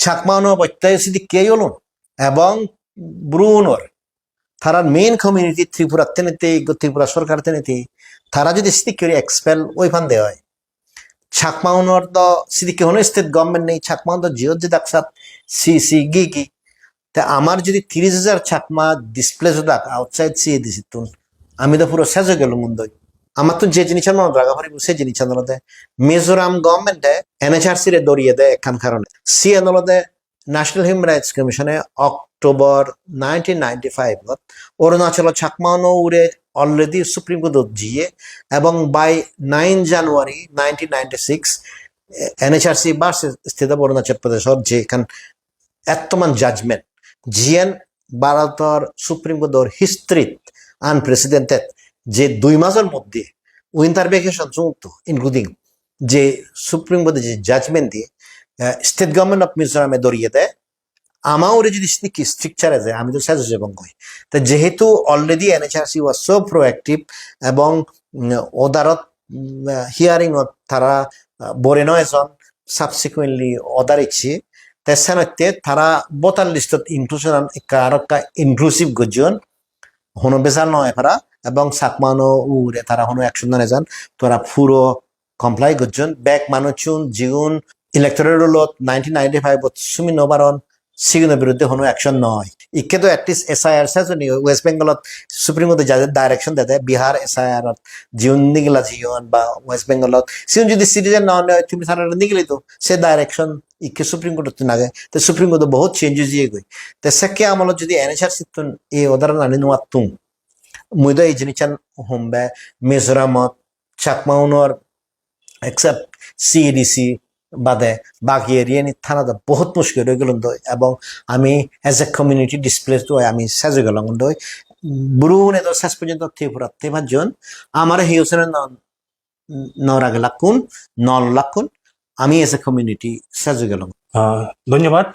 ছাকমানো বত্যায় সিদি কে হলুন এবং ব্রুনর তারা মেইন কমিউনিটি ত্রিপুরা তেনেতে ত্রিপুরা সরকার তেনেতে তারা যদি সিদি করে এক্সপেল ওই ফান দেওয়া হয় ছাকমাউনর দ সিদি কে হনো স্টেট গভর্নমেন্ট নেই ছাকমাউন দ জিও যে দাকসাত সি গি তা আমার যদি 30,000 ছাকমা ডিসপ্লেস দাক আউটসাইড সি দিছি তুন আমি তো পুরো শেষ হয়ে গেল মুন্দই আমার তো যে জিনিস মনে রাখা পারি সেই জিনিস আনলতে মিজোরাম গভর্নমেন্টে NHRC রে দরিয়ে দেয় এখান কারণে সি আনলতে ন্যাশনাল হিউম্যান রাইটস কমিশনে অক্টোবর 1995 অরুণাচল ছাকমানো উড়ে অলরেডি সুপ্রিম কোর্ট জিয়ে এবং বাই 9 জানুয়ারি 1996 NHRC ভার্সেস স্থিত অরুণাচল প্রদেশের যে এখান এতমান জাজমেন্ট GN ভারতের সুপ্রিম কোর্টের হিস্ট্রিত আনপ্রেসিডেন্টেড যে 2 মাসের মধ্যে উইন্টার ভ্যাকেশন চলতো ইনক্লুডিং যে সুপ্রিম কোর্টে যে জাজমেন্ট দিয়ে স্টেট গভর্নমেন্ট অফ মিজোরামে দরিয়ে দেয় আমারও যদি স্ট্রিকচারে যায় আমি তো সাজেস এবং কই তা যেহেতু already NHRC was so proactive এবং ওদারত হিয়ারিং তারা বরে নয় জন সাবসিকুয়েন্টলি অর্ডার ইচ্ছি তেসানতে তারা বোতাল লিস্টত ইনক্লুশন কারকা ইনক্লুসিভ গজন হনো বেজাল নয় পারা এবং সাকমানো উরে তারা হনো অ্যাকশন না যান তোরা পুরো কমপ্লাই গজন ব্যাক মানুচুন জিউন ইলেক্টোরাল রোলত 1995 সুমি নবারন সিগুনের বিরুদ্ধে হনো অ্যাকশন নয় ইকে তো অ্যাটলিস্ট SIR সাজনি ওয়েস্ট বেঙ্গলত সুপ্রিম কোর্টে যাদের ডাইরেকশন দেয় বিহার SIR জিউন নিগলা জিউন বা ওয়েস্ট বেঙ্গলত সিউন যদি সিটিজেন না হয় তুমি সারা নিগলি তো সে ডাইরেকশন ইকে সুপ্রিম কোর্ট নাগে তো সুপ্রিম কোর্টে বহুত চেঞ্জেস দিয়ে গই তো সেকে আমলত যদি NHRC তুন এই উদাহরণ আনি নোয়া তুম মুইদো এই জিনিসান হোমবে মিজোরামত চাকমাউনর এক্সেপ্ট CADC বাদে বাকি এরিয়া থানাতে বহুত মুশকিল হয়ে গেল এবং আমি এজ এ কমিউনিটি ডিসপ্লেস হয় আমি সাজে গেলাম ব্রুন এত শেষ পর্যন্ত ত্রিপুরা তেমাজন আমার হিউসেন নরাগে লাকুন নল লাকুন আমি এজ এ কমিউনিটি সাজে গেলাম ধন্যবাদ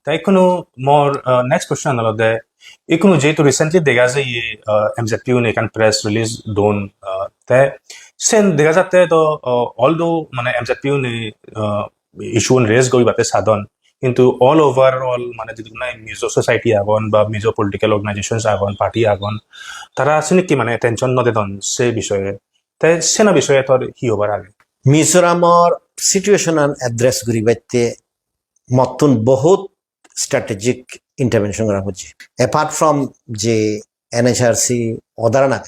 তাই কোনো মোর নেক্সট কোশ্চেন অলদে এখনো যেহেতু রিসেন্টলি দেখা যায় ইয়ে MZPU নে এখান প্রেস রিলিজ দোন তে সেন দেখা যাতে তো অলদো মানে MZPU নে ইস্যু রেজ গই বাতে সাধন কিন্তু অল ওভারঅল মানে যদি না মিজো সোসাইটি আগন বা মিজো পলিটিক্যাল অর্গানাইজেশনস আগন পার্টি আগন তারা আসলে কি মানে টেনশন নদে দন সে বিষয়ে তাই সেনা বিষয়ে তোর কি হবার আগে মিজোরামর সিচুয়েশন অ্যাড্রেস করি বাইতে মতন বহুত স্ট্র্যাটেজিক ইন্টারভেনশন করা হচ্ছে অ্যাপার্ট ফ্রম যে NHRC অদারা না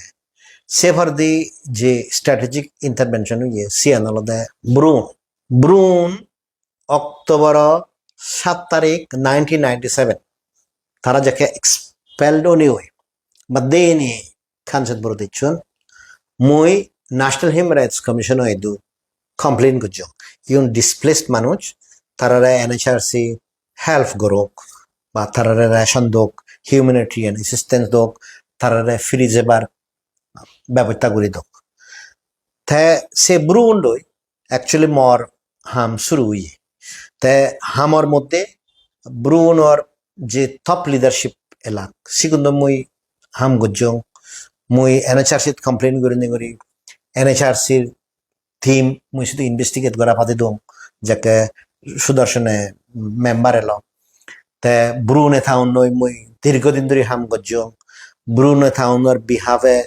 সেভার দি যে স্ট্র্যাটেজিক ইন্টারভেনশন হয়ে সিয়ান আলাদা ব্রুন অক্টোবর 7 তারিখ 1997 তারা যাকে এক্সপেলড নি হই বা দে নিয়ে খানসাদ বড় দিচ্ছন মই ন্যাশনাল হিউম্যান রাইটস কমিশন এদু কমপ্লেন করছ ইউন ডিসপ্লেসড মানুষ তারা NHRC হেল্প করুক বা তারা রেশন দোক হিউম্যানিটেরিয়ান অ্যাসিস্ট্যান্স দোক তারা ফ্রি যাবার ব্যবস্থা করে দোক তে সে ব্রুন্ডই অ্যাকচুয়ালি মর হাম শুরু হইয়ে তে হামর মধ্যে ব্রুনর যে টপ লিডারশিপ এলাক সিগুন্দ মই হাম গজ্জং মুই NHRC কমপ্লেইন করি NHRC থিম মুই শুধু ইনভেস্টিগেট করা পাতি দং যাকে সুদর্শনে মেম্বার এলো তে ব্রুনে থাউন নই মুই দীর্ঘদিন ধরে হাম গজ্জং ব্রুনে থাউনের বিহাভে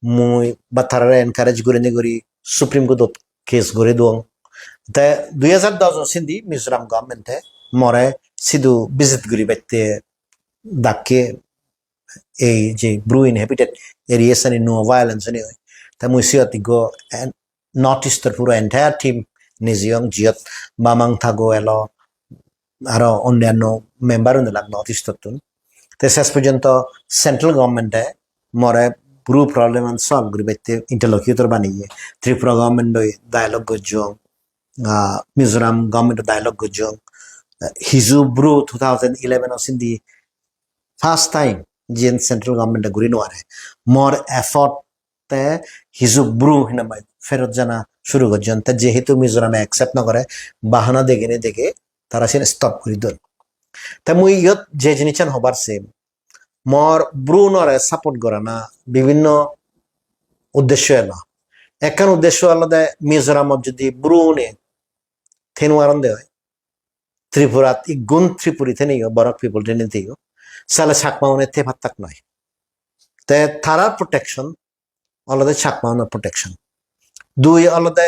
মুই বা তারা এনকারেজ করি সুপ্রিম কোর্টত কেস করে দং তে 2010 সিন্ধি মিজোরাম গভর্নমেন্টে মরে সিধু ভিজিট করি বাইতে ডাকে এই যে ব্রু ইনহেবিটেড এরিয়াস আনি নো ভায়োলেন্স আনি হয় তা মুই সিয়তি গো নর্থ ইস্টর পুরো এন্টায়ার টিম নিজিয়ং জিয়ত বামাং থাগো এলো আরো অন্যান্য মেম্বার লাগ নর্থ ইস্টর তুন তে শেষ পর্যন্ত সেন্ট্রাল গভর্নমেন্টে মরে ব্রু প্রবলেম সলভ করি বাইতে ইন্টারলকিউটর বানিয়ে ত্রিপুরা গভর্নমেন্ট ডায়লগ গজ্জং মিজোরাম গভর্নমেন্ট ডায়লগ গজ্জং হিজু ব্রু 2011 সিন্ধি ফার্স্ট টাইম জিএন সেন্ট্রাল গভর্নমেন্ট ঘুরি নোয়ারে মর এফর্ট তে হিজু ব্রু হিনামাই ফেরত জানা শুরু করছেন তা যেহেতু মিজোরামে অ্যাকসেপ্ট না করে বাহানা দেখে তারা সেটা স্টপ করে দেন তা মুই ইয়ত যে জিনিস হবার সেম মর ব্রু নরে সাপোর্ট করা না বিভিন্ন উদ্দেশ্য এলো একখান উদ্দেশ্য আলাদা মিজোরামত যদি ব্রু নে থেনুয়ারন দেয় ত্রিপুরাত ই গুণ ত্রিপুরি থেনেও বরক পিপল টেনে থেকেও সালে ছাকমাউনের থেফাত্তাক নয় তে থারার প্রোটেকশন আলাদা ছাকমাউনের প্রোটেকশন দুই আলাদা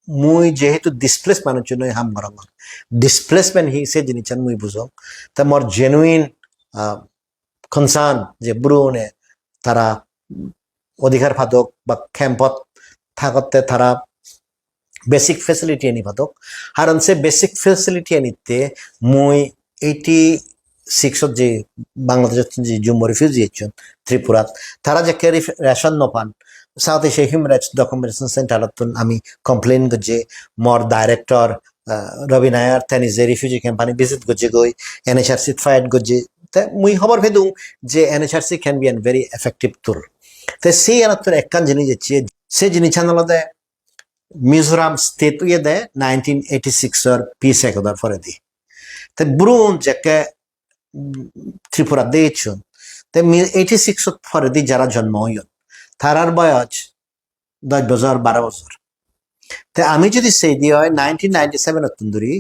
মুই যেহেতু ডিসপ্লেস মানুষ জন্য হাম গরম ডিসপ্লেসমেন্ট সে জিনিস মুই বুঝো তা মোর জেনুইন কনসার্ন যে ব্রুনে তারা অধিকার ফাদক বা ক্যাম্পত থাকতে তারা বেসিক ফেসিলিটি আনি ফাদক কারণ সে বেসিক ফেসিলিটি আনিতে মুই 86 যে বাংলাদেশের যে জম্মু রিফিউজি আছেন ত্রিপুরাত তারা যে রেশন নপান South Asia human rights documentation সেন্টারত আমি কমপ্লেন করছে মর ডাইরেক্টর রবি নায়ার তেনি যে রিফিউজি ক্যাম্পানি ভিজিট করছে গই NHRC ফাইট করছে তে মুই খবর ভেদুং যে NHRC can be an very effective tool তে সেই আনাত্তর একখান জিনিস যাচ্ছে সে জিনিস আনালদে মিজোরাম স্টেট ইয়ে দে 1986 এর পিস একদার ফরে দি তে ব্রুন যাকে ত্রিপুরা দিয়েছেন তে 86 ফরে দি যারা জন্ম হইন তারার বয়স 10 বছর 12 বছর তে আমি যদি সেই দিয়ে হয় 1997 তন্দুরি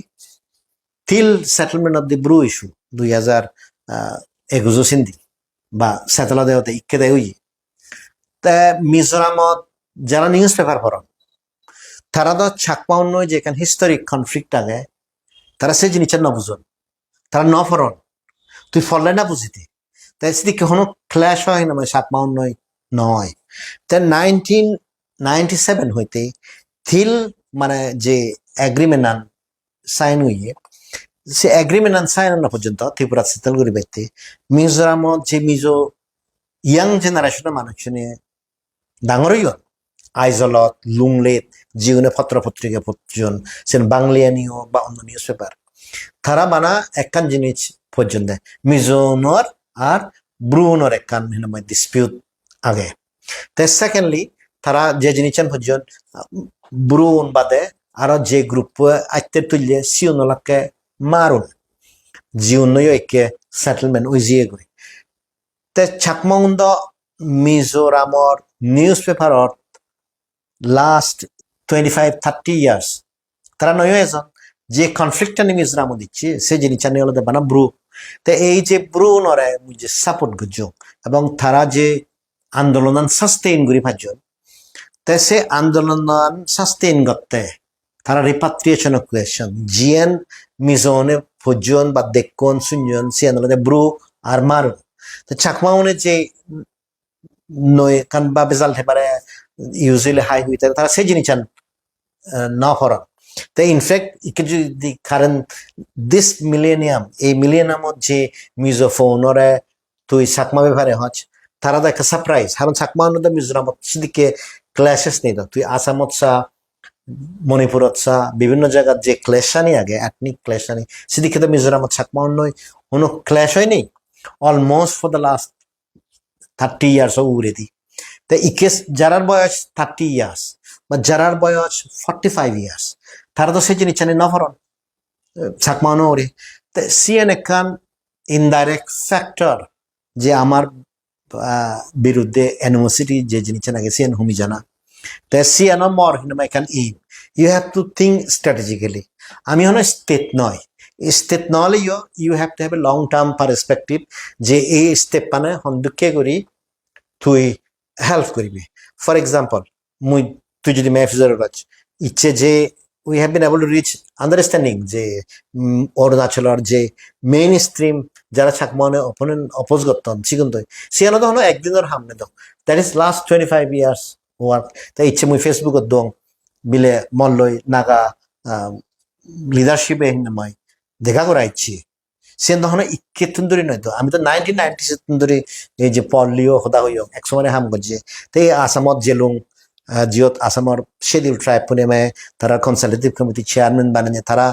তিল settlement of the Bru issue 2021 Sindhi বা সেটেলা দেওয়াতে ইকে দেয় হই তে মিজোরামত যারা নিউজ পেপার পড়ন তারা তো ছাকমাউন নয় যেখানে হিস্টোরিক কনফ্লিক্ট আগে তারা সেই জিনিসটা না বুঝন তারা ন ফরন তুই ফরলে না বুঝিতে তাই যদি কখনো ক্ল্যাশ হয় না মানে ছাকমাউন নয় তা 1997 হইতে থিল মানে যে এগ্রিমেন্ট আন সাইন হইয়ে সে এগ্রিমেন্ট আন সাইন না পর্যন্ত ত্রিপুরা সেটেল করি বাইতে মিজোরামত যে মিজো ইয়াং জেনারেশনের মানুষ নিয়ে ডাঙর হইন আইজলত লুংলেট জিউনে পত্র পত্রিকা পত্রজন সেন বাংলিয়ানিও বা অন্য নিউজ পেপার তারা বানা একখান জিনিস পর্যন্ত মিজোনর আর ব্রুনর একখান ডিসপিউট আগে তে সেকেন্ডলি তারা যে জিনিস পর্যন্ত ব্রুন বাদে আরো যে গ্রুপ আইতে তুললে সিউনলাকে মারুন জিউনয় একে সেটেলমেন্ট ওই জিয়ে গই তে ছাকমাউন্দ মিজোরামর নিউজ পেপারত লাস্ট 25-30 ইয়ার্স তারা নয় এজন যে কনফ্লিক্টটা নিয়ে মিজোরাম দিচ্ছে সে জিনিসটা নিয়ে হলো বানা ব্রু তো এই যে ব্রু নরে যে সাপোর্ট করছ এবং তারা যে আন্দোলন সাস্টেইন করি পাঁচজন তে সে আন্দোলন সাস্টেইন করতে তারা রিপাট্রিয়েশন কোয়েশন জিএন মিজোনে ভোজন বা দেখন শুনজন সে আন্দোলনে ব্রু আর মারু তো চাকমাউনে যে নয় কান বা বেজাল হেবারে usually high with তারা সেই জিনিস না হরন তো ইনফ্যাক্ট ইকে যদি কারণ দিস মিলেনিয়াম এই মিলেনিয়ামত যে মিজোফোনরে তুই চাকমা ব্যাপারে হচ তারা তো একটা সারপ্রাইজ কারণ চাকমা মিজোরামত সেদিকে ক্ল্যাশেস নেই তুই আসামত চা মণিপুরত চা বিভিন্ন জায়গার যে ক্লেশানি আগে এথনিক ক্লেশানি সেদিকে তো মিজোরামত চাকমা নয় কোনো ক্ল্যাশ হয়নি almost for the last 30 years উড়ে দি তা ইকেস যারার বয়স 30 ইয়ার্স বা যারার বয়স 45 ইয়ার্স তারা তো সেই জিনিস জানে নফরন ছাকমানো ওরে তা সিএন একান ইনডাইরেক্ট ফ্যাক্টর যে আমার বিরুদ্ধে অ্যানিমোসিটি যে জিনিস নাকি সিয়ান হুমি জানা তে সিয়ানো মর হিনমা can aim you have to think strategically আমি হলো স্টেট নয় স্টেট নহলে you have to have a long term perspective যে এই স্টেপ মানে হন্দুকে করি তুই হেল্প করবি ফর এক্সাম্পল তুই যদি মেহফিজর ইচ্ছে যে we have been able to reach understanding যে অরুণাচলের যে মেইন স্ট্রিম যারা ছাকমনে অপোজ করতেন সিগুন্ত সিয়ানো তো হলো একদিনের হামনে তো that is last 25 years work তাই ইচ্ছে মুই ফেসবুকত দং বিলে মল্লই নাগা লিডারশিপে মই দেখা করা ইচ্ছি সে তখন ইকে তুন্দুরি নয় তো আমি তো 1990 তুন্দুরি এই যে পল্লিও হদা হইও এক সময় হাম করছে তো এই আসামত জেলুং জিয়ত আসামর শেডিউল ট্রাইব পুনেমে তারা কনসালটেটিভ কমিটি চেয়ারম্যান বানিয়ে তারা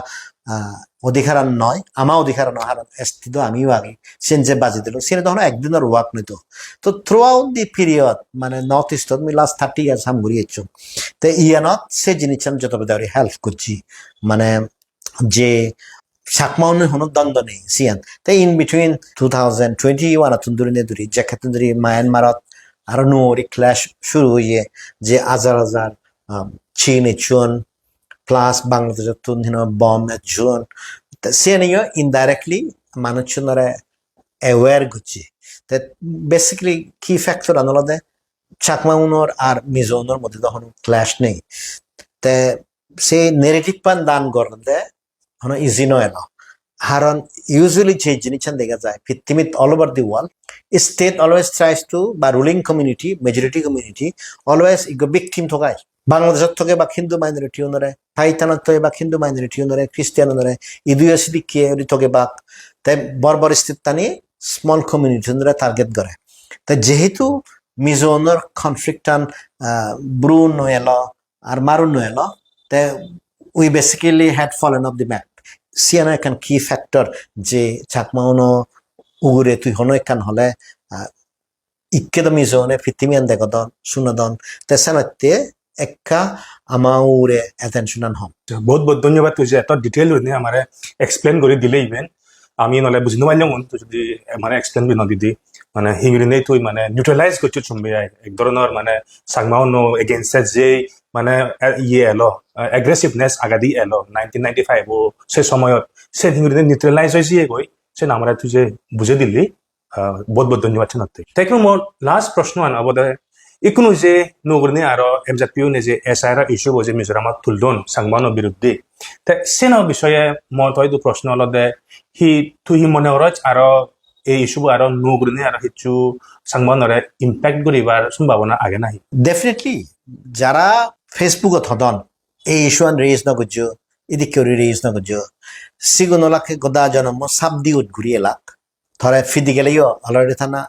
অধিকার নয় আমার অধিকার নয় হার এসতি তো আমিও আগে সেন যে বাজি দিল সে তখন একদিনের ওয়ার্ক নইতো তো থ্রু আউট দি পিরিয়ড মানে নর্থ ইস্ট আমি লাস্ট 30 ইয়ার্স হাম ঘুরিয়েছো তো ইয়ানত সে জিনিস আমি যত বেদা হেল্প করছি মানে যে সাকমাউন হনো দ্বন্দ্ব নেই সিয়ান তাই ইন বিটুইন 2021 তুন্দুরি নে দুরি যে ক্ষেত্রে মায়ানমারত আরো নোরি ক্ল্যাশ শুরু হইয়ে যে হাজার হাজার চীন চুন প্লাস বাংলাদেশের তুন বম জুন সে নিয়ে ইনডাইরেক্টলি মানুষজনরে অ্যাওয়ার করছে তা বেসিক্যালি কি ফ্যাক্টর আনলদে চাকমাউনর আর মিজোনর মধ্যে তখন ক্ল্যাশ নেই তে সে নেগেটিভ পান দান করতে হনো ইজি নয় না কারণ ইউজুয়ালি যে জিনিস দেখা যায় পৃথিবীত all over the world state always tries to বা ruling community majority community always ego victim থকায় বাংলাদেশের থেকে বা হিন্দু মাইনরিটি ওনরে পাইতানত বা হিন্দু মাইনরিটি ওনরে খ্রিস্টান ওনরে ইদুয়াসিদি কে থকে বাক তাই বর্বর স্থিত টানি স্মল কমিউনিটি ওনরে টার্গেট করে তাই যেহেতু মিজোনর কনফ্লিক্টান ব্রু নয়েল আর মারুন নয়েল তাই we basically had fallen of the map সিয়ানো একান কি ফ্যাক্টর যে চাকমাউনো উগুরে তুই হনো একান হলে ইকে তো মিজোনে ফিতিমিয়ান দেখদন শুনদন তেসানতে একা আমাউরে অ্যাটেনশন হম বহুত বহুত ধন্যবাদ তুই যে এত ডিটেইল হইনি আমারে এক্সপ্লেন করে দিলে ইভেন আমি নলে বুঝতে পারলাম তুই যদি মানে এক্সপ্লেন বি নদিদি মানে হিংরিনে তুই মানে নিউট্রালাইজ করছো চুম্বে এক ধরনের মানে সাংমাউনো এগেইনস্ট যে মানে ইয়ে এলো এগ্রেসিভনেস আগাদি এলো 1995 ও সে সময়ত সে হিংরিনে নিউট্রালাইজ হয়েছে গই সে আমরা তুই যে বুঝে দিলি বহুত বহুত ধন্যবাদ নতে তাই মোর লাস্ট প্রশ্ন আনবদে ইকুনো যে নগরনে আর এমজাপিও নে যে এসআইআর ইস্যু যে মিজোরামত তুলদন সাংবানো বিরুদ্ধে তা সেন বিষয়ে মত হয়তো প্রশ্ন হলো দে তুই মনে করছ আর এই ইস্যু আর নগরনে আর কিছু সাংবানরে ইম্প্যাক্ট করিবার সম্ভাবনা আগে নাই ডেফিনেটলি যারা ফেসবুকত হদন এই ইস্যু আন রেজ নগজ এদিকে রেজ নগজ সিগুনলাকে গদা জন্ম সাবদি উঠ ঘুরিয়ে লাখ ধরে ফিদি গেলেও অলরেডি থানা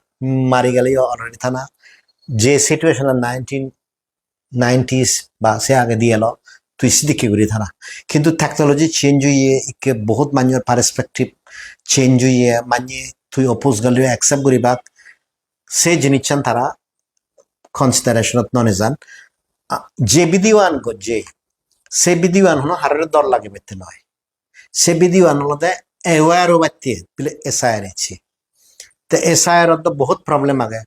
মারি গেলেও অলরেডি থানা যে সিচুয়েশন 1990s বা সে আগে দিয়ে এলো তুই সিদিকে ঘুরি থানা কিন্তু টেকনোলজি চেঞ্জ হইয়ে একে বহুত মানুষের পারস্পেক্টিভ চেঞ্জ হইয়ে মানিয়ে তুই অপোজ গেলেও অ্যাকসেপ্ট করি বাক সে জিনিস চান তারা কনসিডারেশনত ননে যান যে বিধিওয়ান গজ্জে সে বিধিওয়ান হলো হারের দর লাগে বেতে নয় সে বিধিওয়ান হলো এওয়ারও বাড়তে বলে এসআইআর আছে তো এসআইআর তো বহুত প্রবলেম আগে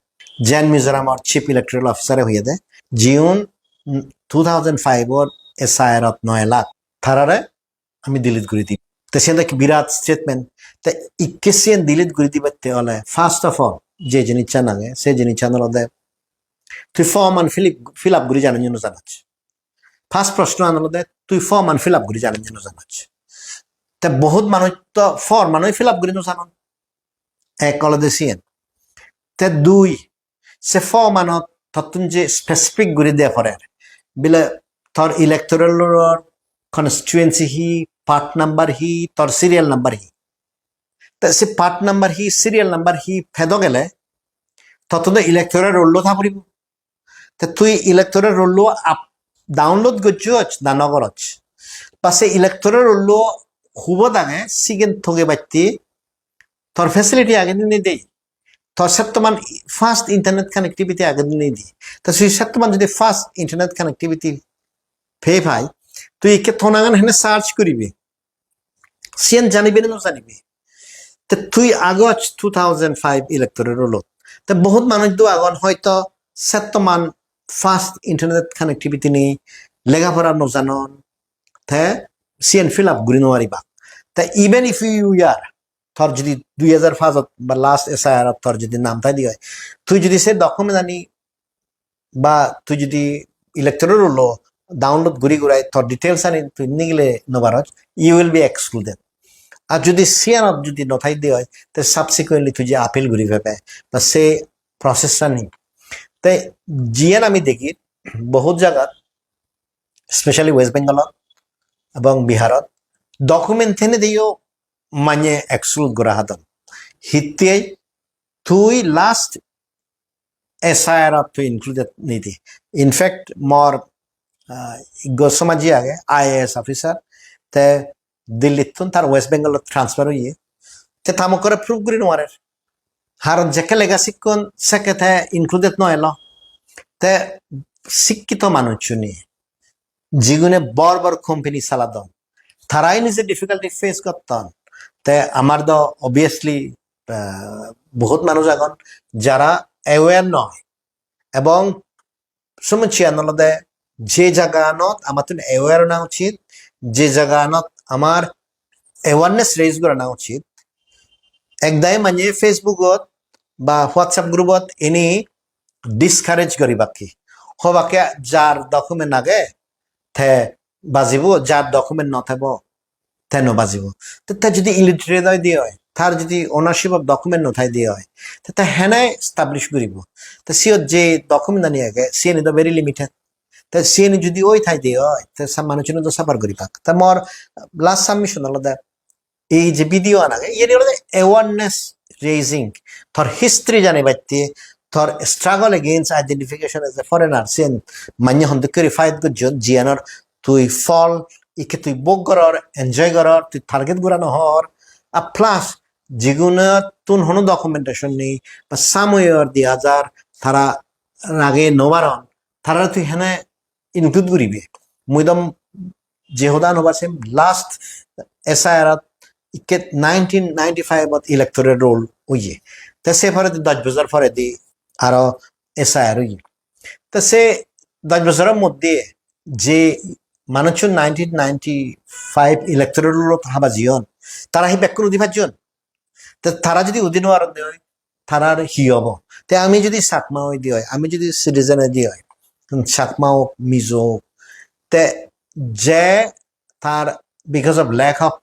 জেন মিজোরাম আর চিফ ইলেকট্রাল অফিসারে হয়ে দে জিউন 2005 ওর এসআইআর 9 লাখ থারারে আমি ডিলিট করে দিই তো সে বিরাট স্টেটমেন্ট তো ইকেসিয়ান ডিলিট করে দিবে হলে ফার্স্ট অফ অল যে জিনিস চান আগে সে জিনিস চান হলো তুই ফর্ম আন ফিল আপ করে জানার জন্য জানাচ্ছ ফার্স্ট প্রশ্ন আনলো তুই ফর্ম আন ফিল আপ করে জানার জন্য জানাচ্ছ তা বহুত মানুষ তো ফর্ম মানুষ ফিল আপ করে জানান এক কলদে সিয়েন তে দুই সে ফর্ম আনত তত্তুন যে স্পেসিফিক করে দেয়া করে বিলে তোর ইলেকটোরাল কনস্টিটুয়েন্সি হি পার্ট নাম্বার হি তোর সিরিয়াল নাম্বার হি তা সে পার্ট নাম্বার হি সিরিয়াল নাম্বার হি ফেদ গেলে তত ইলেকটোরাল রোল থা পড়িব তা তুই ইলেকটোরাল রোল আপ ডাউনলোড করছ না নগরছ পাশে ইলেকটোরাল রোল হুব দাঙে সিগেন থগে বাড়তি তোর ফেসিলিটি আগে দিনে দেই তোর সত্যমান ফাস্ট ইন্টারনেট কানেক্টিভিটি আগে দিনে দিই তা সেই সত্যমান যদি ফাস্ট ইন্টারনেট কানেক্টিভিটি ফে ভাই তুই একে থনাগান হেনে সার্চ করিবি সিয়েন জানিবি না জানিবি তা তুই আগজ 2005 ইলেকটোরাল রোল তো বহুত মানুষ তো আগন হয়তো সেত্তমান ফাস্ট ইন্টারনেট কানেক্টিভিটি নেই লেখাপড়া নজানন তে সিএন ফিল আপ ঘুরি নোৱাৰিবা তে ইভেন ইফ ইউ ইয়ার থর যদি 2005 বা লাস্ট এসআইআর থর যদি নাম তাই দিয়ে তুই যদি সে ডকুমেন্ট আনি বা তুই যদি ইলেকট্রল লো ডাউনলোড ঘুরি ঘুরাই তোর ডিটেলস আনি তুই নিগলে নবারজ ইউ উইল বি এক্সক্লুডেড আর যদি সিয়ান যদি নথাই দিয়ে হয় তো সাবসিকুয়েন্টলি তুই যে আপিল ঘুরি ভেবে বা সে প্রসেসটা নেই তাই জিয়ান আমি দেখি বহুত জায়গাত স্পেশালি ওয়েস্ট বেঙ্গলত এবং বিহারত ডকুমেন্ট থেনে দিয়েও মানে এক্সক্লুড করা হাতন হিতিয়াই তুই লাস্ট এসআইআর তুই ইনক্লুডেড নিদি ইনফ্যাক্ট মর গোস্বামাজি আগে আইএএস অফিসার তে দিল্লিত তার ওয়েস্ট বেঙ্গল ট্রান্সফার হইয়ে তে তামো করে প্রুভ করি নোয়ারের হার যেকে লেগাসি কোন সেকে তে ইনক্লুডেড নয় এলো তে শিক্ষিত মানুষ নিয়ে যেগুনে বড় বড় কোম্পানি চালাদন তারাই নিজে ডিফিকাল্টি ফেস করতেন তে আমার তো অবভিয়াসলি বহুত মানুষ এখন যারা অ্যাওয়ার নয় এবং সমুচিয়ানলদে যে জায়গানত আমার তো অ্যাওয়ার না উচিত যে জায়গানত আমার অ্যাওয়ারনেস রেজ করা না উচিত একদাই মানে ফেসবুকত বা হোয়াটসঅ্যাপ গ্রুপত এনে ডিসকারেজ করি বাকি হবাকে যার ডকুমেন্ট আগে থে বাজিব যার ডকুমেন্ট নথাব তে নবাজিব তো তা যদি ইলিটারেট দিয়ে হয় তার যদি ওনারশিপ অফ ডকুমেন্ট নথাই দিয়ে হয় তো তা হেনে স্টাবলিশ করিব তো সিও যে ডকুমেন্ট আনি আগে সিএনি তো ভেরি লিমিটেড তা সিএনি যদি ওই ঠাই দিয়ে হয় তো সব মানুষজন তো সাফার করি পাক তা মোর লাস্ট সাবমিশন আলাদা এই যে ভিডিও আনাগে ইয়ে হলো অ্যাওয়ারনেস রেজিং থর হিস্ট্রি জানে বাইতে থর struggle against identification as a foreigner সেন মান্য হন্দ করে ফাইট গজন জিয়ানর তুই ফল ইকে তুই বুক করার এনজয় করার তুই টার্গেট ঘুরানো হর আর প্লাস যেগুলো তুন হনো ডকুমেন্টেশন নেই বা সাময়র দি হাজার তারা আগে নবারন তারা তুই হেনে ইনক্লুড করিবে মুইদম যেহদান হবাছে লাস্ট এসআইআর ইকে 1995 ইলেক্টোরেল রোল উইয়ে তা সে ফরে 10 বছর ফরে দি আরো এসআইআর উইয়ে তা সে 10 বছরের মধ্যে যে মানুষ 1995 ইলেক্টোরেল রোল হাবা জিয়ন তারা হি ব্যাকুন উদিভাজন তা তারা যদি উদিন আর হয় তারার হি হব তে আমি যদি সাকমা হই দি হয় আমি যদি সিটিজেন দি হয় সাকমা হোক মিজো হোক তে যে তার because of lack of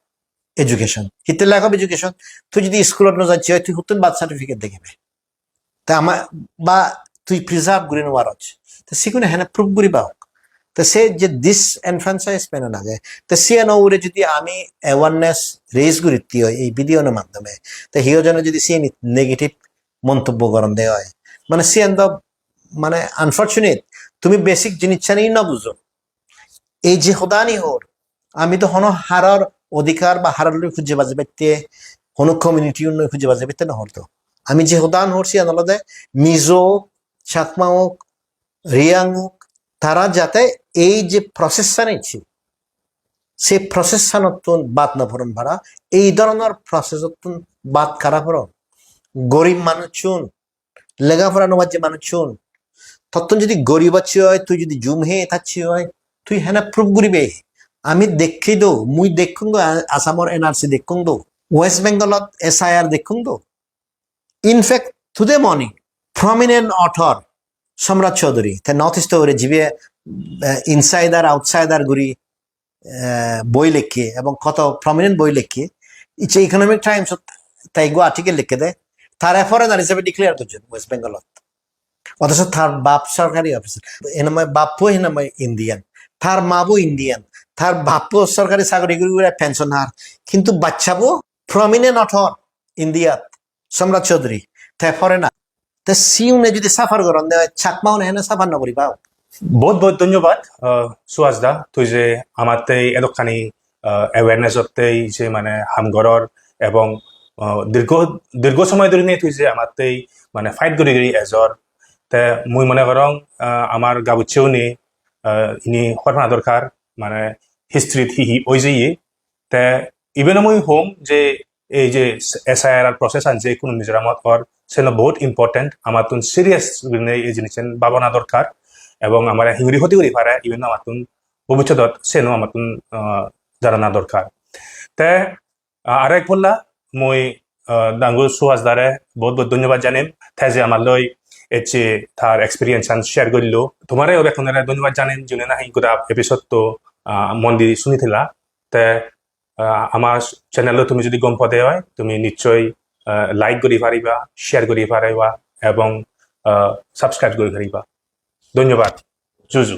education হিতে ল্যাক অফ এডুকেশন তুই যদি স্কুলত নযাচ্ছি হয় তুই হুতুন বার্থ সার্টিফিকেট দেখিবে তা আমার বা তুই প্রিজার্ভ করি নোয়ারছ তো সেগুলো হ্যাঁ প্রুভ করি পাও তো সে যে ডিসএনফ্রাঞ্চাইজ পেন লাগে তো সে নৌরে যদি আমি অ্যাওয়ারনেস রেজ করিতে হয় এই ভিডিওর মাধ্যমে তো হিও যেন যদি সে নেগেটিভ মন্তব্য করেন দেওয়া হয় মানে সে মানে আনফর্চুনেট তুমি বেসিক জিনিস জানি না বুঝো এই যে হদানি হোর আমি তো হন হারার অধিকার বা হারার খুঁজে বাজে পেতে হনো কমিউনিটি উন্নয়ন খুঁজে বাজে পেতে না হতো আমি যে হদান হরছি আনলদে মিজো চাকমা হোক রিয়াং হোক তারা যাতে এই যে প্রসেসটা নিচ্ছি সে প্রসেসটা নতুন বাদ না ভরণ ভাড়া এই ধরনের প্রসেস বাদ খারাপ হর গরিব মানুষ চুন লেখাপড়া নোবার যে মানুষ চুন তখন যদি গরিব আছি হয় তুই যদি জুম হে থাকছি হয় তুই হ্যাঁ প্রুভ করিবে আমি দেখি দো মুই দেখুন দো আসামর এনআরসি দেখুন দো ওয়েস্ট বেঙ্গলত এসআইআর দেখুন দো in fact today morning prominent author সম্রাট চৌধুরী তে নর্থ ইস্ট ওরে জিবে ইনসাইডার আউটসাইডার গুরি বই লেখে এবং কত প্রমিনেন্ট বই লেখে ইচ্ছে ইকোনমিক টাইমস তাই গো আর্টিকেল লিখে দেয় তার ফরেনার হিসেবে ডিক্লেয়ার করছেন ওয়েস্ট বেঙ্গলত অথচ তার বাপ সরকারি অফিসার এনাময় বাপও এনাময় ইন্ডিয়ান তার মাবো ইন্ডিয়ান তার বাপও সরকারি চাকরি করে পেনশনার কিন্তু বাচ্চাবো প্রমিনেন্ট অথর ইন্ডিয়াত সম্রাট চৌধুরী তাই ফরেনার তা সিউনে যদি সাফার করেন দেয় চাকমাও না সাফার নকরি পাও বহুত বহুত ধন্যবাদ সুহাস দা তুই যে আমাতে এদখানি অ্যাওয়ারনেস হতেই যে মানে হামগরর এবং দীর্ঘ দীর্ঘ সময় ধরে নিয়ে তুই যে আমাতেই মানে ফাইট করি করি এজর তে মুই মনে করং আমার গাবুচ্ছেও নি ইনি হরফানা দরকার মানে হিস্ট্রিত হি ওই যে তে ইভেন মুই হোম যে এই যে এসআইআর প্রসেস আনছে কোনো মিজোরামত ওর সেটা বহুত ইম্পর্টেন্ট আমার তুন সিরিয়াস এই জিনিস ভাবনা দরকার এবং আমার হিংরি ক্ষতি করি পারে ইভেন আমার তুন ভবিষ্যৎ সেনো আমার তুন জানা দরকার তে আরেক বললা মই ডাঙ্গুল সুহাস দ্বারে বহুত বহুত ধন্যবাদ জানিম তাই যে আমার লই এচে তার এক্সপিরিয়েন্স শেয়ার করলো তোমারে এখন ধন্যবাদ জানিম জুনে না গোটা এপিসোড তো মন দি শুনিছিলা তে আমার চ্যানেলও তুমি যদি গম পদে হয় তুমি নিশ্চয়ই লাইক করি পারিবা শেয়ার করি পারিবা এবং সাবস্ক্রাইব করি পারিবা ধন্যবাদ জুজু